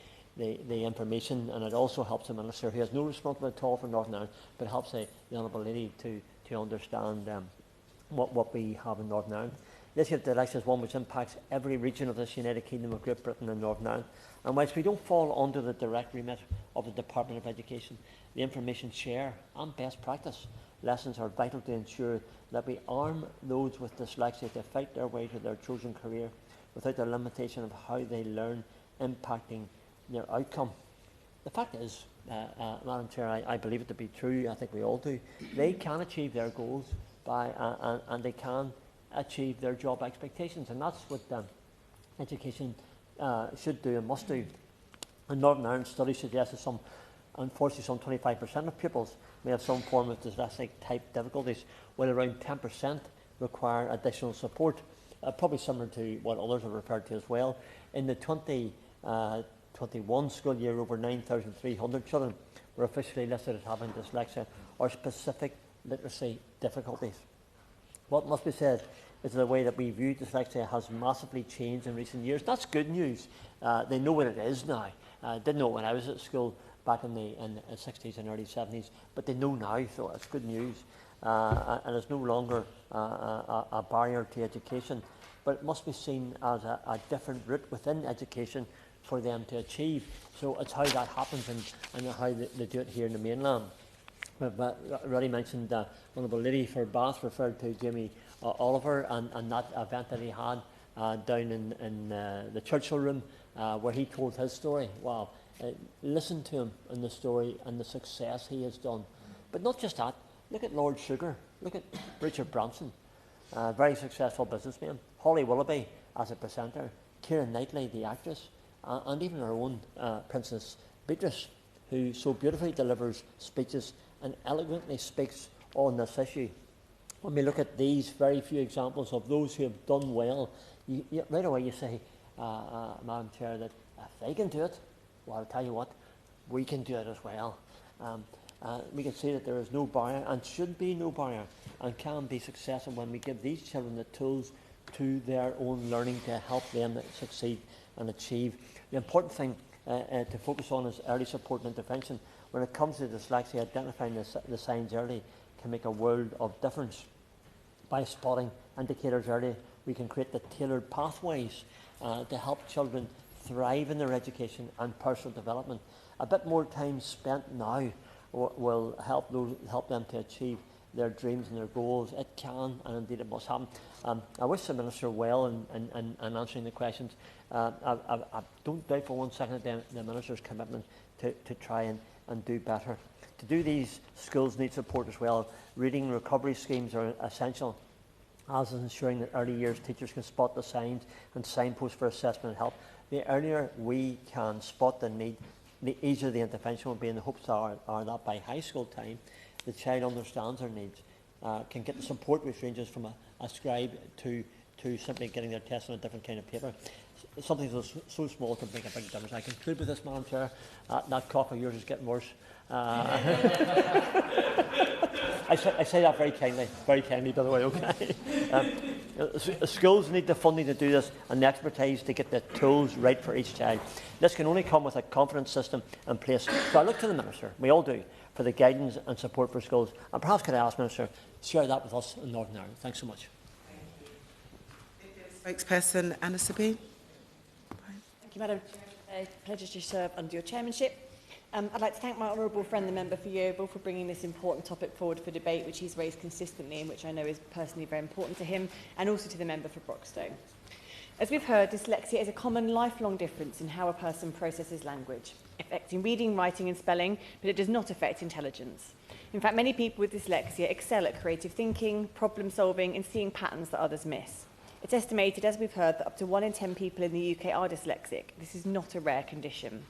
information, and it also helps the Minister, who has no responsibility at all for Northern Ireland, but helps the Honourable Lady to understand what we have in Northern Ireland. This year, dyslexia is one which impacts every region of this United Kingdom of Great Britain and Northern Ireland. And whilst we don't fall under the direct remit of the Department of Education, the information share and best practice lessons are vital to ensure that we arm those with dyslexia to fight their way to their chosen career without the limitation of how they learn impacting their outcome. The fact is, Madam Chair, I believe it to be true, I think we all do, they can achieve their goals and they can achieve their job expectations, and that's what education should do and must do. A Northern Ireland study suggests that unfortunately some 25% of pupils may have some form of dyslexic type difficulties, while around 10% require additional support, probably similar to what others have referred to as well. In the 2021 school year, over 9,300 children were officially listed as having dyslexia or specific literacy difficulties. What must be said is the way that we view dyslexia has massively changed in recent years. That's good news. They know what it is now. Didn't know it when I was at school back in the 60s and early 70s, but they know now, so it's good news. And it's no longer a barrier to education, but it must be seen as a different route within education for them to achieve. So it's how that happens and how they do it here in the mainland. But I already mentioned Honourable Liddy for Bath referred to Jamie Oliver and that event that he had down in the Churchill room where he told his story. Wow, listen to him in the story and the success he has done. But not just that, look at Lord Sugar, look at Richard Branson, very successful businessman, Holly Willoughby as a presenter, Keira Knightley the actress, and even our own Princess Beatrice, who so beautifully delivers speeches and eloquently speaks on this issue. When we look at these very few examples of those who have done well, right away you say, Madam Chair, that if they can do it, well, I'll tell you what, we can do it as well. We can see that there is no barrier and should be no barrier and can be successful when we give these children the tools to their own learning to help them succeed and achieve. The important thing to focus on is early support and intervention. When it comes to dyslexia, identifying the signs early can make a world of difference. By spotting indicators early, we can create the tailored pathways to help children thrive in their education and personal development. A bit more time spent now will help them to achieve their dreams and their goals. It can, and indeed it must happen. I wish the Minister well in answering the questions. I don't doubt for 1 second the Minister's commitment to try and do better. To do these, schools need support as well. Reading and recovery schemes are essential, as is ensuring that early years teachers can spot the signs and signposts for assessment and help. The earlier we can spot the need, the easier the intervention will be, and the hopes are that by high school time, the child understands their needs, can get the support which ranges from a scribe to simply getting their test on a different kind of paper. Something so small can make a big difference. I conclude with this, Madam Chair. That cough of yours is getting worse. I say that very kindly, by the way, okay? Schools need the funding to do this and the expertise to get the tools right for each child. This can only come with a confidence system in place. So I look to the Minister, we all do, for the guidance and support for schools. And perhaps could I ask, Minister, share that with us in Northern Ireland. Thanks so much. Spokesperson Anna Sabine. Thank you, Madam Chair. A pleasure to serve under your chairmanship. I'd like to thank my honourable friend, the member for Yeovil, for bringing this important topic forward for debate, which he's raised consistently and which I know is personally very important to him, and also to the member for Broxtowe. As we've heard, dyslexia is a common lifelong difference in how a person processes language, affecting reading, writing and spelling, but it does not affect intelligence. In fact, many people with dyslexia excel at creative thinking, problem solving and seeing patterns that others miss. It's estimated, as we've heard, that up to 1 in 10 people in the UK are dyslexic. This is not a rare condition.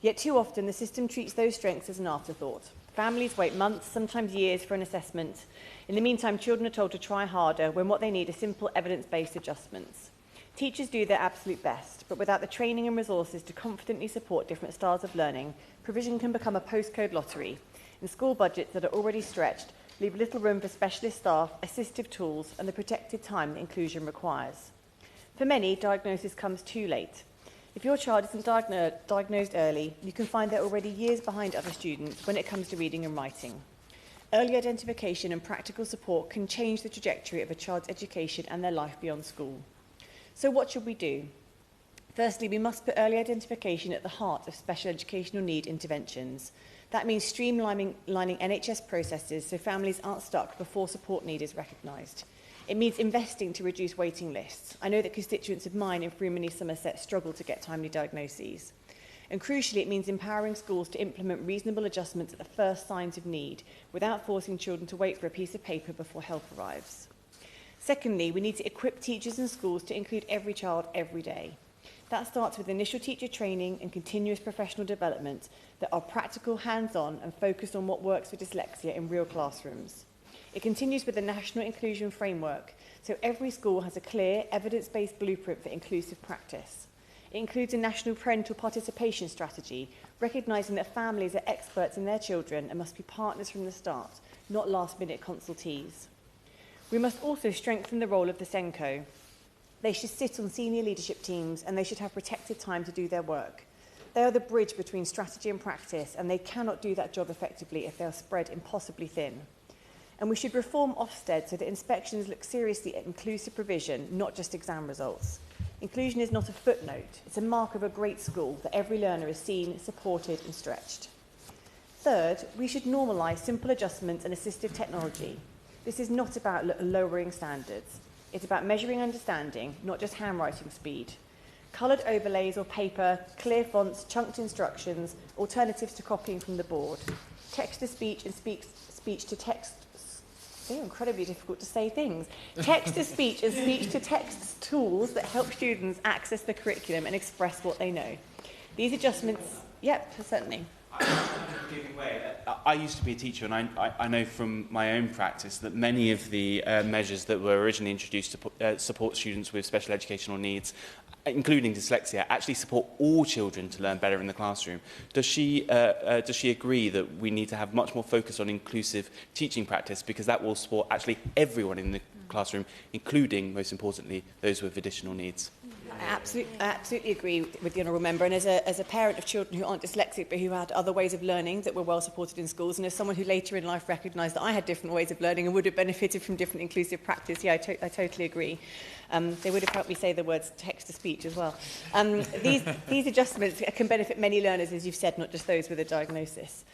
Yet too often the system treats those strengths as an afterthought. Families wait months, sometimes years, for an assessment. In the meantime, children are told to try harder when what they need are simple evidence-based adjustments. Teachers do their absolute best, but without the training and resources to confidently support different styles of learning, provision can become a postcode lottery, and school budgets that are already stretched leave little room for specialist staff, assistive tools, and the protected time that inclusion requires. For many, diagnosis comes too late. If your child isn't diagnosed early, you can find they're already years behind other students when it comes to reading and writing. Early identification and practical support can change the trajectory of a child's education and their life beyond school. So what should we do? Firstly, we must put early identification at the heart of special educational need interventions. That means streamlining NHS processes so families aren't stuck before support need is recognised. It means investing to reduce waiting lists. I know that constituents of mine in Freeman East Somerset struggle to get timely diagnoses. And crucially, it means empowering schools to implement reasonable adjustments at the first signs of need, without forcing children to wait for a piece of paper before help arrives. Secondly, we need to equip teachers and schools to include every child every day. That starts with initial teacher training and continuous professional development that are practical, hands-on and focused on what works for dyslexia in real classrooms. It continues with the National Inclusion Framework, so every school has a clear, evidence-based blueprint for inclusive practice. It includes a national parental participation strategy, recognising that families are experts in their children and must be partners from the start, not last-minute consultees. We must also strengthen the role of the SENCO. They should sit on senior leadership teams and they should have protected time to do their work. They are the bridge between strategy and practice, and they cannot do that job effectively if they are spread impossibly thin. And we should reform Ofsted so that inspections look seriously at inclusive provision, not just exam results. Inclusion is not a footnote, it's a mark of a great school that every learner is seen, supported and stretched. Third, we should normalise simple adjustments and assistive technology. This is not about lowering standards. It's about measuring understanding, not just handwriting speed. Coloured overlays or paper, clear fonts, chunked instructions, alternatives to copying from the board. Text-to-speech and speech-to-text. They're incredibly difficult to say things. Text-to-speech and speech-to-text tools that help students access the curriculum and express what they know. These adjustments, yep, certainly. I used to be a teacher, and I know from my own practice that many of the measures that were originally introduced to support students with special educational needs including dyslexia, actually support all children to learn better in the classroom? Does she agree that we need to have much more focus on inclusive teaching practice, because that will support actually everyone in the classroom, including, most importantly, those with additional needs? I absolutely agree with the honourable member, and as a parent of children who aren't dyslexic but who had other ways of learning that were well supported in schools, and as someone who later in life recognised that I had different ways of learning and would have benefited from different inclusive practice, yeah, I totally agree. They would have helped me say the words text-to-speech as well. These adjustments can benefit many learners, as you've said, not just those with a diagnosis.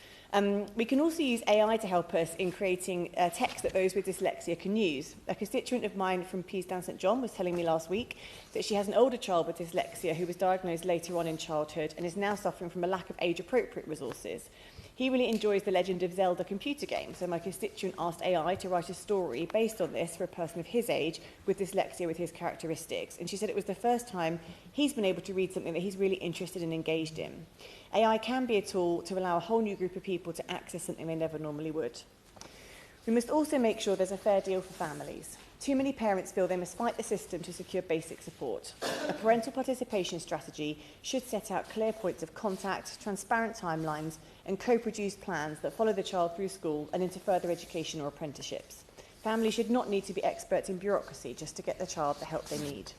We can also use AI to help us in creating text that those with dyslexia can use. A constituent of mine from MPs down St John was telling me last week that she has an older child with dyslexia who was diagnosed later on in childhood and is now suffering from a lack of age-appropriate resources. He really enjoys the Legend of Zelda computer game, so my constituent asked AI to write a story based on this for a person of his age with dyslexia with his characteristics. And she said it was the first time he's been able to read something that he's really interested and engaged in. AI can be a tool to allow a whole new group of people to access something they never normally would. We must also make sure there's a fair deal for families. Too many parents feel they must fight the system to secure basic support. A parental participation strategy should set out clear points of contact, transparent timelines, and co-produced plans that follow the child through school and into further education or apprenticeships. Families should not need to be experts in bureaucracy just to get the child the help they need.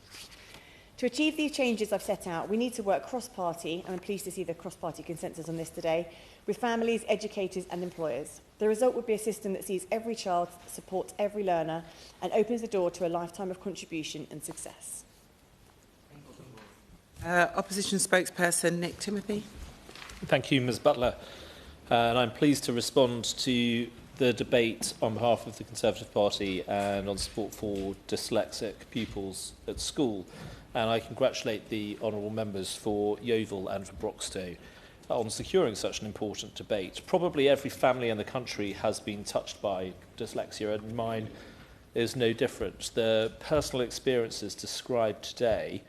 To achieve these changes I've set out, we need to work cross-party, and I'm pleased to see the cross-party consensus on this today, with families, educators and employers. The result would be a system that sees every child, supports every learner, and opens the door to a lifetime of contribution and success. Opposition spokesperson Nick Timothy. Thank you, Ms Butler. And I'm pleased to respond to the debate on behalf of the Conservative Party and on support for dyslexic pupils at school. And I congratulate the honourable members for Yeovil and for Broxtowe on securing such an important debate. Probably every family in the country has been touched by dyslexia, and mine is no different. The personal experiences described today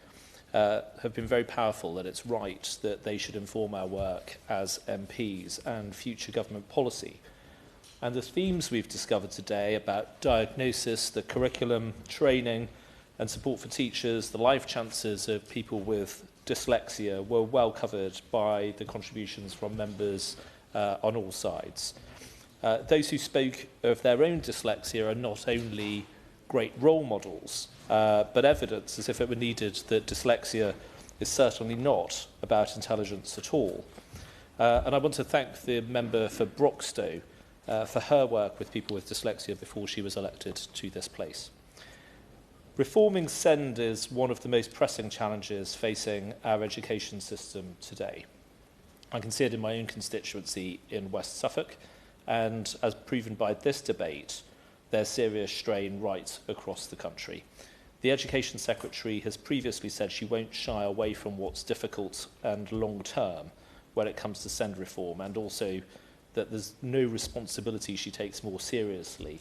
have been very powerful, that it's right that they should inform our work as MPs and future government policy. And the themes we've discovered today about diagnosis, the curriculum, training, and support for teachers, the life chances of people with dyslexia were well covered by the contributions from members on all sides. Those who spoke of their own dyslexia are not only great role models, but evidence, as if it were needed, that dyslexia is certainly not about intelligence at all. And I want to thank the member for Broxtowe for her work with people with dyslexia before she was elected to this place. Reforming SEND is one of the most pressing challenges facing our education system today. I can see it in my own constituency in West Suffolk, and as proven by this debate, there's serious strain right across the country. The Education Secretary has previously said she won't shy away from what's difficult and long-term when it comes to SEND reform, and also that there's no responsibility she takes more seriously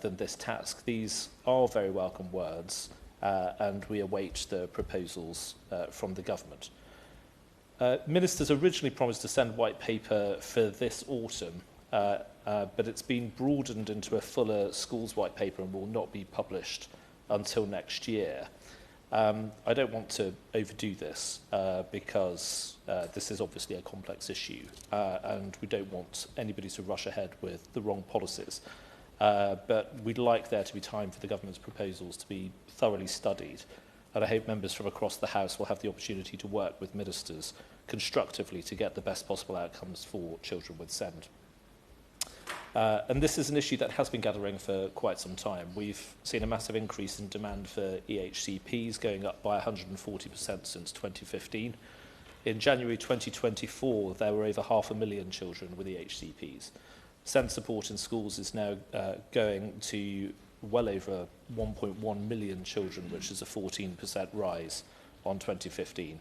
than this task. These are very welcome words, and we await the proposals from the government. Ministers originally promised to send white paper for this autumn, but it's been broadened into a fuller schools white paper and will not be published until next year. I don't want to overdo this because this is obviously a complex issue, and we don't want anybody to rush ahead with the wrong policies. But we'd like there to be time for the government's proposals to be thoroughly studied, and I hope members from across the House will have the opportunity to work with ministers constructively to get the best possible outcomes for children with SEND. And this is an issue that has been gathering for quite some time. We've seen a massive increase in demand for EHCPs, going up by 140% since 2015. In January 2024, there were over 500,000 children with EHCPs. SEND support in schools is now going to well over 1.1 million children, which is a 14% rise on 2015.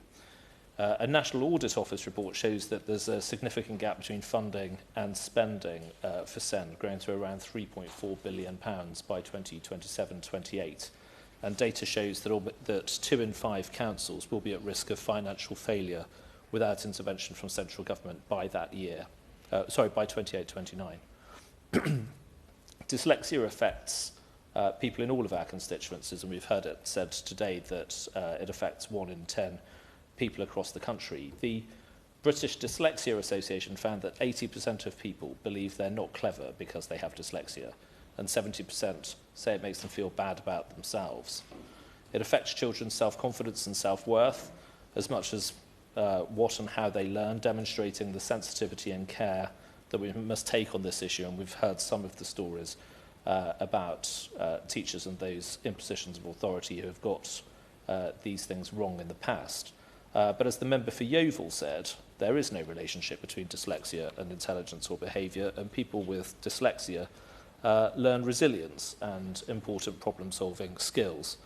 A National Audit Office report shows that there's a significant gap between funding and spending for SEND, growing to around £3.4 billion by 2027-28. And data shows that 2 in 5 councils will be at risk of financial failure without intervention from central government by that year. By 28-29. Dyslexia affects people in all of our constituencies, and we've heard it said today that it affects 1 in 10 people across the country. The British Dyslexia Association found that 80% of people believe they're not clever because they have dyslexia, and 70% say it makes them feel bad about themselves. It affects children's self-confidence and self-worth as much as what and how they learn, demonstrating the sensitivity and care that we must take on this issue. And we've heard some of the stories about teachers and those in positions of authority who have got these things wrong in the past. But as the member for Yeovil said, there is no relationship between dyslexia and intelligence or behaviour, and people with dyslexia learn resilience and important problem-solving skills.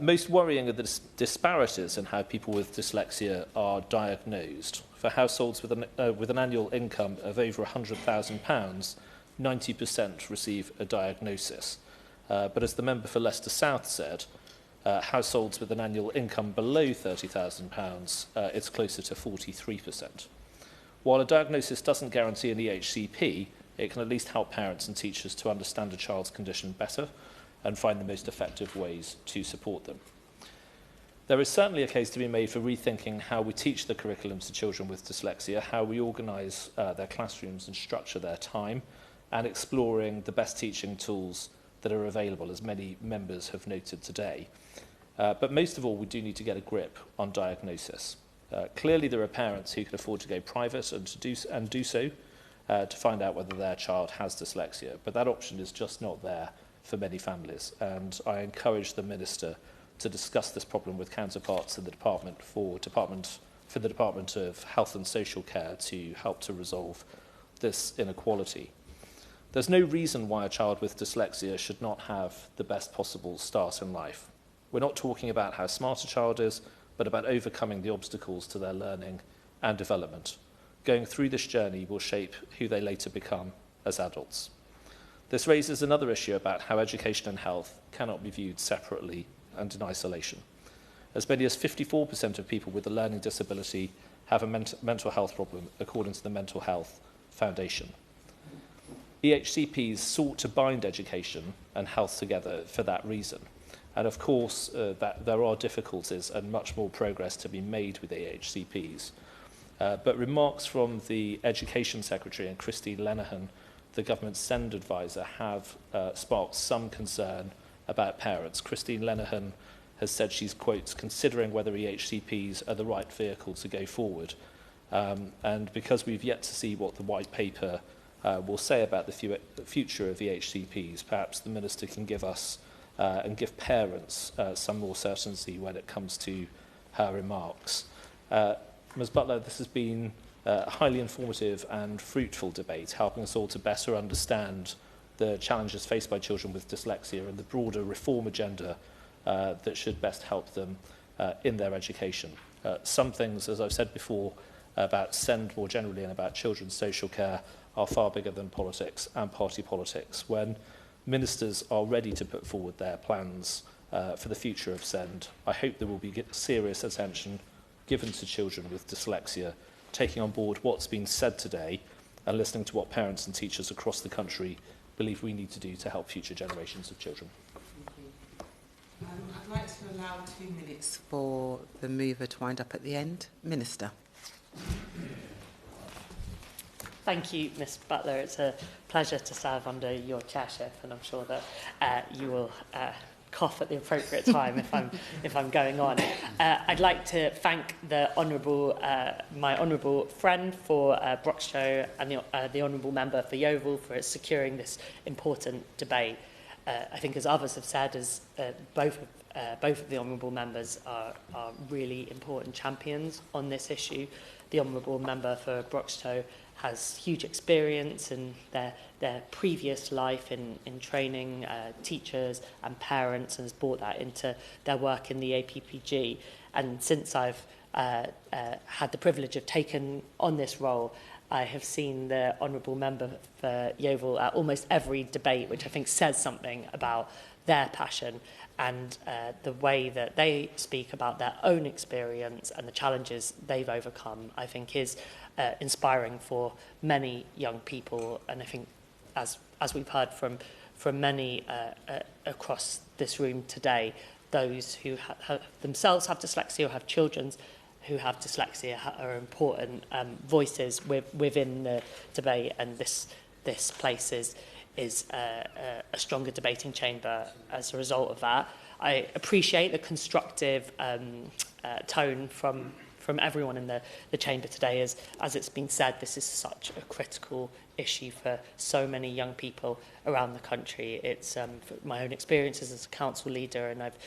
Most worrying are the disparities in how people with dyslexia are diagnosed. For households with an annual income of over £100,000, 90% receive a diagnosis. But as the member for Leicester South said, households with an annual income below £30,000, it's closer to 43%. While a diagnosis doesn't guarantee an EHCP, it can at least help parents and teachers to understand a child's condition better and find the most effective ways to support them. There is certainly a case to be made for rethinking how we teach the curriculums to children with dyslexia, how we organise their classrooms and structure their time, and exploring the best teaching tools that are available, as many members have noted today. But most of all, we do need to get a grip on diagnosis. Clearly, there are parents who can afford to go private and do so to find out whether their child has dyslexia, but that option is just not there for many families. And I encourage the Minister to discuss this problem with counterparts in the Department for the Department of Health and Social Care to help to resolve this inequality. There's no reason why a child with dyslexia should not have the best possible start in life. We're not talking about how smart a child is, but about overcoming the obstacles to their learning and development. Going through this journey will shape who they later become as adults. This raises another issue about how education and health cannot be viewed separately and in isolation. As many as 54% of people with a learning disability have a mental health problem, according to the Mental Health Foundation. EHCPs sought to bind education and health together for that reason. And of course, that there are difficulties and much more progress to be made with EHCPs. But remarks from the Education Secretary and Christine Lenihan, the government's SEND advisor, have sparked some concern about parents. Christine Lenihan has said she's, quote, considering whether EHCPs are the right vehicle to go forward. And because we've yet to see what the white paper will say about the future of EHCPs, perhaps the Minister can give us and give parents some more certainty when it comes to her remarks. Ms Butler, this has been a highly informative and fruitful debate, helping us all to better understand the challenges faced by children with dyslexia and the broader reform agenda that should best help them in their education. Some things, as I've said before, about SEND more generally and about children's social care are far bigger than politics and party politics. When ministers are ready to put forward their plans for the future of SEND, I hope there will be serious attention given to children with dyslexia, taking on board what's been said today and listening to what parents and teachers across the country believe we need to do to help future generations of children. I'd like to allow 2 minutes for the mover to wind up at the end. Minister. Thank you, Ms Butler. It's a pleasure to serve under your chairship, and I'm sure that you will cough at the appropriate time if I'm going on. I'd like to thank the my honourable friend for Broxtowe and the honourable member for Yeovil for securing this important debate. I think, as others have said, as both of the honourable members are really important champions on this issue. The honourable member for Broxtowe has huge experience in their previous life in training teachers and parents, and has brought that into their work in the APPG. And since I've had the privilege of taking on this role, I have seen the honourable member for Yeovil at almost every debate, which I think says something about their passion and the way that they speak about their own experience and the challenges they've overcome, I think is inspiring for many young people. And I think as we've heard from many across this room today, those who themselves have dyslexia or have children who have dyslexia are important voices within the debate, and this place is a stronger debating chamber as a result of that. I appreciate the constructive tone from everyone in the chamber today. As it's been said, this is such a critical issue for so many young people around the country. It's my own experiences as a council leader, and I've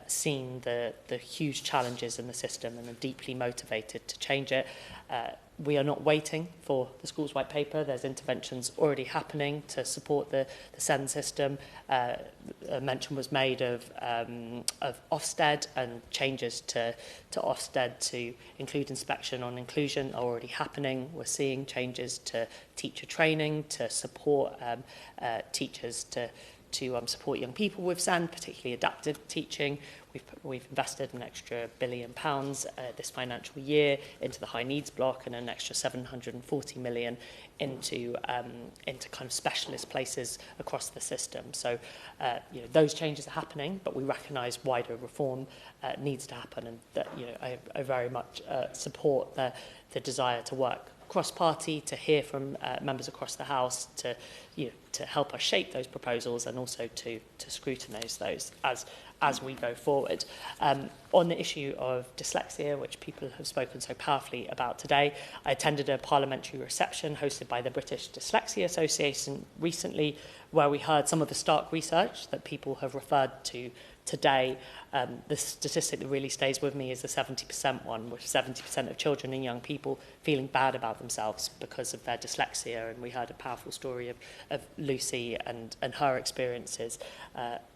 seen the huge challenges in the system, and I'm deeply motivated to change it. We are not waiting for the school's white paper. There's interventions already happening to support the SEND system. A mention was made of Ofsted, and changes to Ofsted to include inspection on inclusion are already happening. We're seeing changes to teacher training to support teachers to support young people with SEND, particularly adaptive teaching. We've invested an extra £1 billion this financial year into the high needs block, and an extra 740 million into kind of specialist places across the system. So those changes are happening, but we recognise wider reform needs to happen, and that I very much support the desire to work cross-party, to hear from members across the House, to help us shape those proposals, and also to scrutinise those as we go forward. On the issue of dyslexia, which people have spoken so powerfully about today, I attended a parliamentary reception hosted by the British Dyslexia Association recently, where we heard some of the stark research that people have referred to today. The statistic that really stays with me is the 70% one, with 70% of children and young people feeling bad about themselves because of their dyslexia. And we heard a powerful story of Lucy and her experiences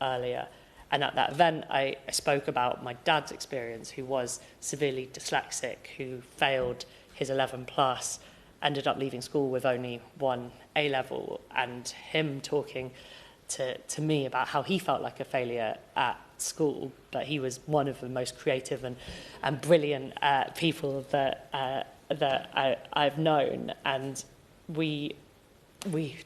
earlier. And at that event, I spoke about my dad's experience, who was severely dyslexic, who failed his 11 plus, ended up leaving school with only 1 A-level, and him talking to me about how he felt like a failure at school, but he was one of the most creative and brilliant people that I've known. And we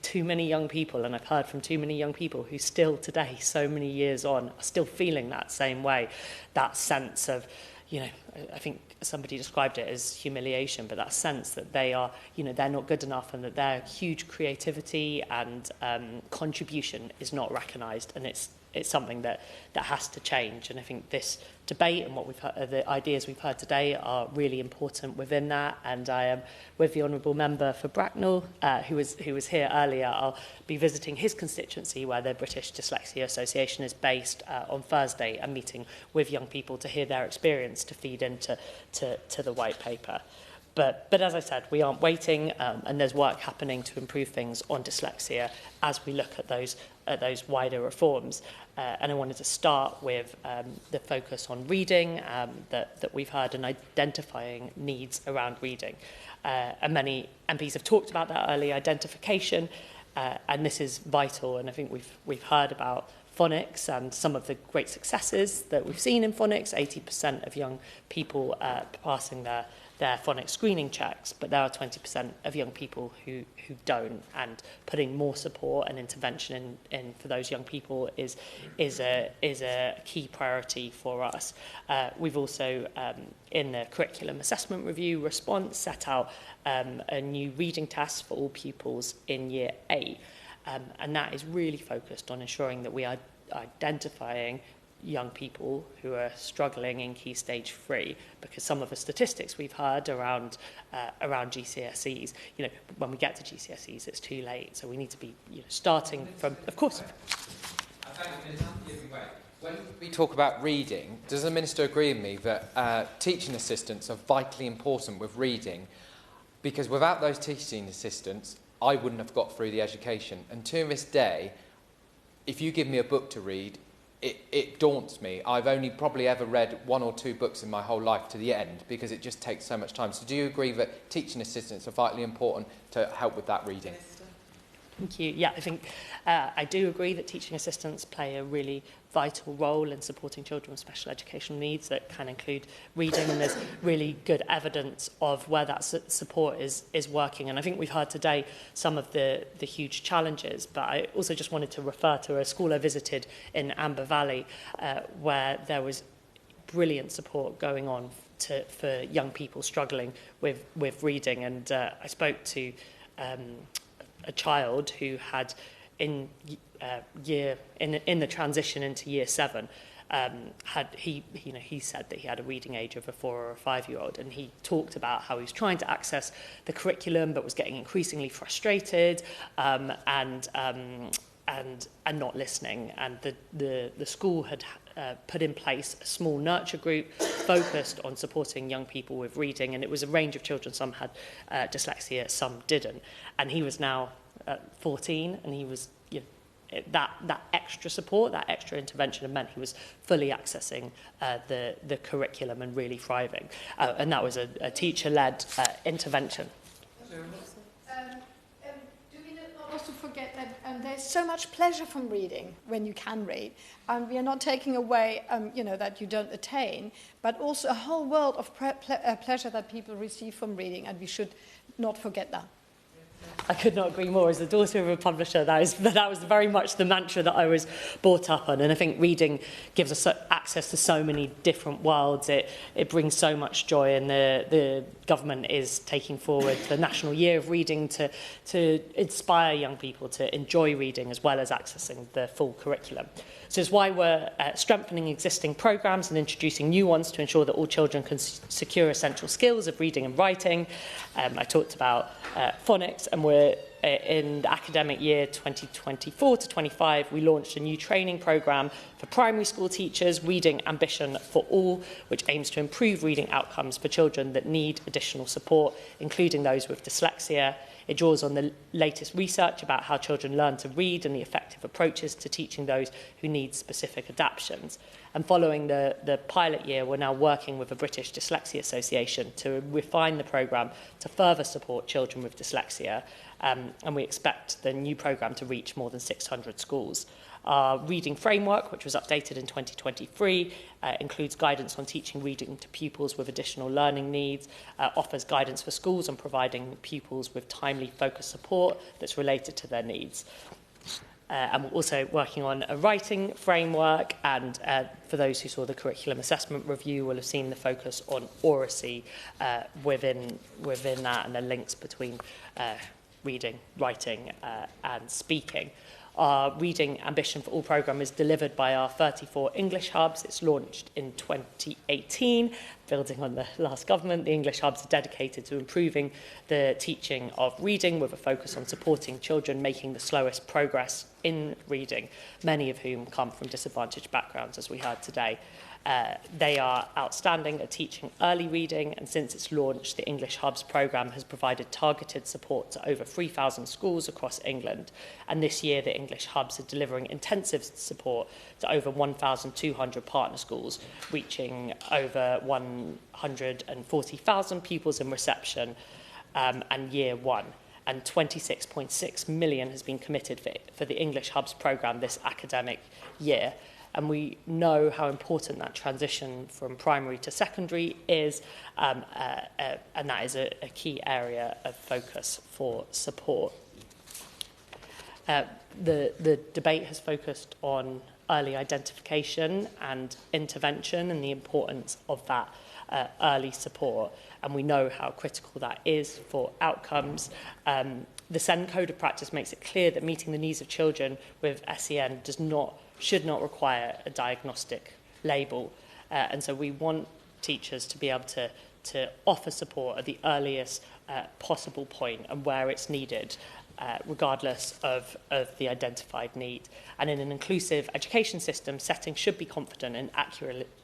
too many young people, and I've heard from too many young people who still today, so many years on, are still feeling that same way, that sense of, I think somebody described it as humiliation, but that sense that they are, they're not good enough, and that their huge creativity and contribution is not recognised, and it's something that has to change. And I think this debate and what we've heard, the ideas we've heard today, are really important within that. And I am with the honourable member for Bracknell, who was here earlier. I'll be visiting his constituency, where the British Dyslexia Association is based, on Thursday, and meeting with young people to hear their experience to feed into to the white paper. But as I said, we aren't waiting, and there's work happening to improve things on dyslexia as we look at those wider reforms. And I wanted to start with the focus on reading that we've heard, and identifying needs around reading. And many MPs have talked about that early identification, and this is vital. And I think we've heard about phonics and some of the great successes that we've seen in phonics. 80% of young people passing their phonics screening checks, but there are 20% of young people who don't, and putting more support and intervention in for those young people is a key priority for us. We've also, in the curriculum assessment review response, set out a new reading test for all pupils in Year 8, and that is really focused on ensuring that we are identifying young people who are struggling in Key Stage 3, because some of the statistics we've heard around GCSEs, when we get to GCSEs, it's too late. So we need to be starting from, of course. When we talk about reading, does the Minister agree with me that teaching assistants are vitally important with reading? Because without those teaching assistants, I wouldn't have got through the education. And to this day, if you give me a book to read, it daunts me. I've only probably ever read 1 or 2 books in my whole life to the end, because it just takes so much time. So do you agree that teaching assistants are vitally important to help with that reading? Thank you. Yeah, I think I do agree that teaching assistants play a really vital role in supporting children with special educational needs that can include reading, and there's really good evidence of where that support is working. And I think we've heard today some of the huge challenges, but I also just wanted to refer to a school I visited in Amber Valley where there was brilliant support going on for young people struggling with reading. And I spoke to a child who had in the transition into year 7 he said that he had a reading age of a 4 or a 5-year-old, and he talked about how he was trying to access the curriculum but was getting increasingly frustrated and not listening. And the school had put in place a small nurture group focused on supporting young people with reading, and it was a range of children. Some had dyslexia, some didn't. And he was now 14, and he was that extra support, that extra intervention, meant he was fully accessing the curriculum and really thriving. And that was a teacher-led intervention. Also forget that there's so much pleasure from reading when you can read, and we are not taking away that you don't attain, but also a whole world of pleasure that people receive from reading, and we should not forget that. I could not agree more. As the daughter of a publisher, that was very much the mantra that I was brought up on. And I think reading gives us access to so many different worlds. It brings so much joy, and the government is taking forward the National Year of Reading to inspire young people to enjoy reading as well as accessing the full curriculum. So it's why we're strengthening existing programmes and introducing new ones to ensure that all children can secure essential skills of reading and writing. I talked about phonics, and we're in the academic year 2024 to 25, we launched a new training programme for primary school teachers, Reading Ambition for All, which aims to improve reading outcomes for children that need additional support, including those with dyslexia. It draws on the latest research about how children learn to read and the effective approaches to teaching those who need specific adaptations. And following the pilot year, we're now working with the British Dyslexia Association to refine the programme to further support children with dyslexia. And we expect the new programme to reach more than 600 schools. Our reading framework, which was updated in 2023, includes guidance on teaching reading to pupils with additional learning needs, offers guidance for schools on providing pupils with timely focused support that's related to their needs. And we're also working on a writing framework, and for those who saw the curriculum assessment review will have seen the focus on oracy within that, and the links between reading, writing and speaking. Our Reading Ambition for All programme is delivered by our 34 English hubs. It's launched in 2018. Building on the last government, the English hubs are dedicated to improving the teaching of reading with a focus on supporting children making the slowest progress in reading, many of whom come from disadvantaged backgrounds, as we heard today. They are outstanding at teaching early reading, and since its launch, the English Hubs programme has provided targeted support to over 3,000 schools across England. And this year, the English Hubs are delivering intensive support to over 1,200 partner schools, reaching over 140,000 pupils in reception and year 1. And 26.6 million has been committed for the English Hubs programme this academic year. And we know how important that transition from primary to secondary is, and that is a key area of focus for support. The debate has focused on early identification and intervention and the importance of that early support, and we know how critical that is for outcomes. The SEN Code of Practice makes it clear that meeting the needs of children with SEN should not require a diagnostic label. And so we want teachers to be able to offer support at the earliest possible point and where it's needed, regardless of the identified need. And in an inclusive education system, settings should be confident in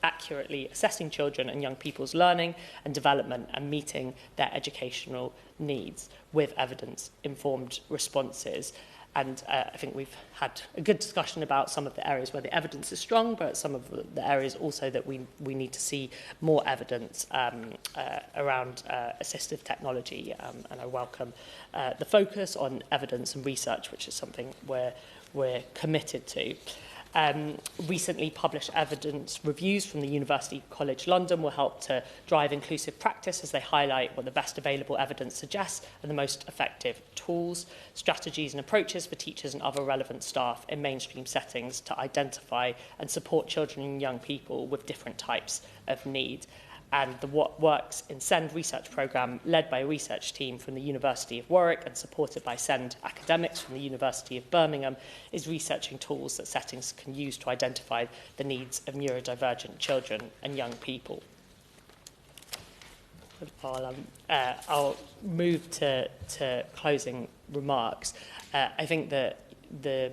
accurately assessing children and young people's learning and development and meeting their educational needs with evidence-informed responses. I think we've had a good discussion about some of the areas where the evidence is strong, but some of the areas also that we need to see more evidence around assistive technology. And I welcome the focus on evidence and research, which is something we're committed to. Recently published evidence reviews from the University College London will help to drive inclusive practice as they highlight what the best available evidence suggests are the most effective tools, strategies and approaches for teachers and other relevant staff in mainstream settings to identify and support children and young people with different types of need. And the What Works in SEND research programme, led by a research team from the University of Warwick and supported by SEND academics from the University of Birmingham, is researching tools that settings can use to identify the needs of neurodivergent children and young people. I'll move to closing remarks. I think that the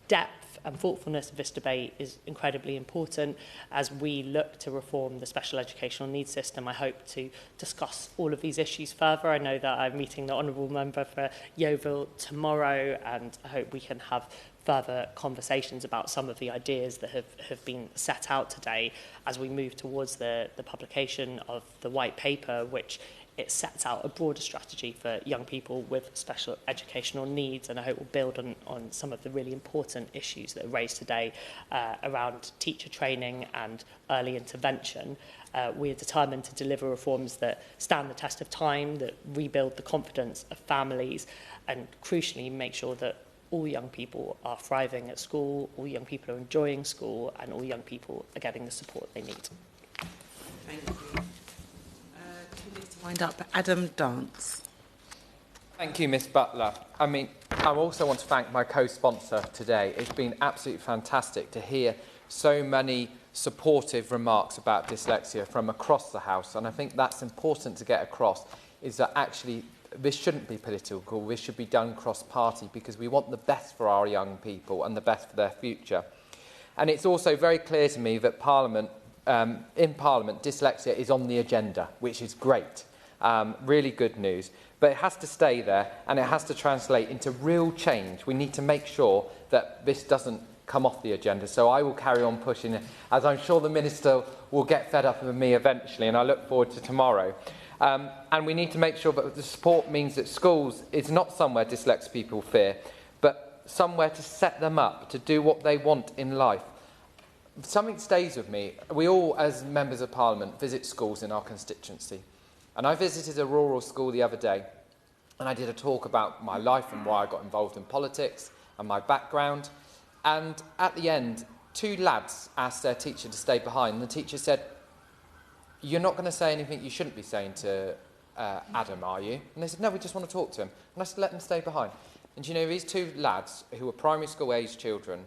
depth and thoughtfulness of this debate is incredibly important as we look to reform the special educational needs system. I hope to discuss all of these issues further. I know that I'm meeting the Honourable Member for Yeovil tomorrow, and I hope we can have further conversations about some of the ideas that have been set out today as we move towards the publication of the white paper, which it sets out a broader strategy for young people with special educational needs, and I hope we'll build on some of the really important issues that are raised today around teacher training and early intervention. We are determined to deliver reforms that stand the test of time, that rebuild the confidence of families, and crucially make sure that all young people are thriving at school, all young people are enjoying school, and all young people are getting the support they need. Thank you. Wind up, Adam Dance. Thank you, Ms Butler. I also want to thank my co-sponsor today. It's been absolutely fantastic to hear so many supportive remarks about dyslexia from across the House, and I think that's important to get across, is that actually this shouldn't be political, this should be done cross-party, because we want the best for our young people and the best for their future. And it's also very clear to me that in Parliament, dyslexia is on the agenda, which is great. Really good news. But it has to stay there, and it has to translate into real change. We need to make sure that this doesn't come off the agenda. So I will carry on pushing it, as I'm sure the Minister will get fed up with me eventually, and I look forward to tomorrow. And we need to make sure that the support means that schools is not somewhere dyslexic people fear, but somewhere to set them up to do what they want in life. Something stays with me. We all, as members of Parliament, visit schools in our constituency. And I visited a rural school the other day, and I did a talk about my life and why I got involved in politics and my background. And at the end, 2 lads asked their teacher to stay behind. And the teacher said, "You're not going to say anything you shouldn't be saying to Adam, are you?" And they said, "No, we just want to talk to him." And I said, "Let them stay behind." And you know, these 2 lads, who were primary school age children,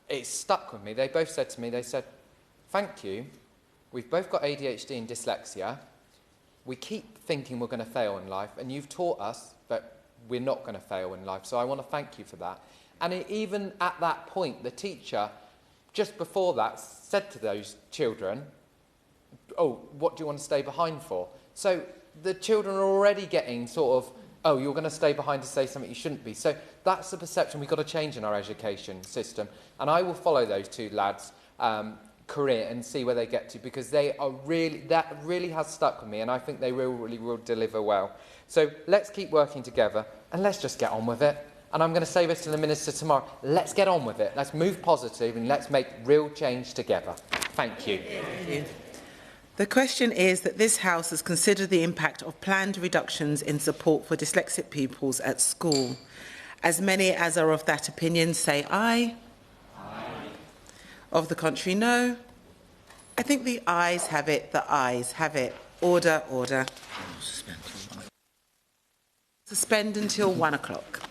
it stuck with me. They both said to me, they said, "Thank you. We've both got ADHD and dyslexia. We keep thinking we're going to fail in life, and you've taught us that we're not going to fail in life, so I want to thank you for that." And even at that point, the teacher, just before that, said to those children, "Oh, what do you want to stay behind for?" So the children are already getting sort of, "Oh, you're going to stay behind to say something you shouldn't be." So that's the perception we've got to change in our education system. And I will follow those 2 lads' career and see where they get to, because that really has stuck with me, and I think they really will deliver well. So let's keep working together, and let's just get on with it. And I'm going to say this to the Minister tomorrow. Let's get on with it. Let's move positive, and let's make real change together. Thank you. Thank you. The question is that this House has considered the impact of planned reductions in support for dyslexic pupils at school. As many as are of that opinion say aye. Aye. Of the contrary, no. I think the ayes have it, the ayes have it. Order, order. Suspend until 1 o'clock.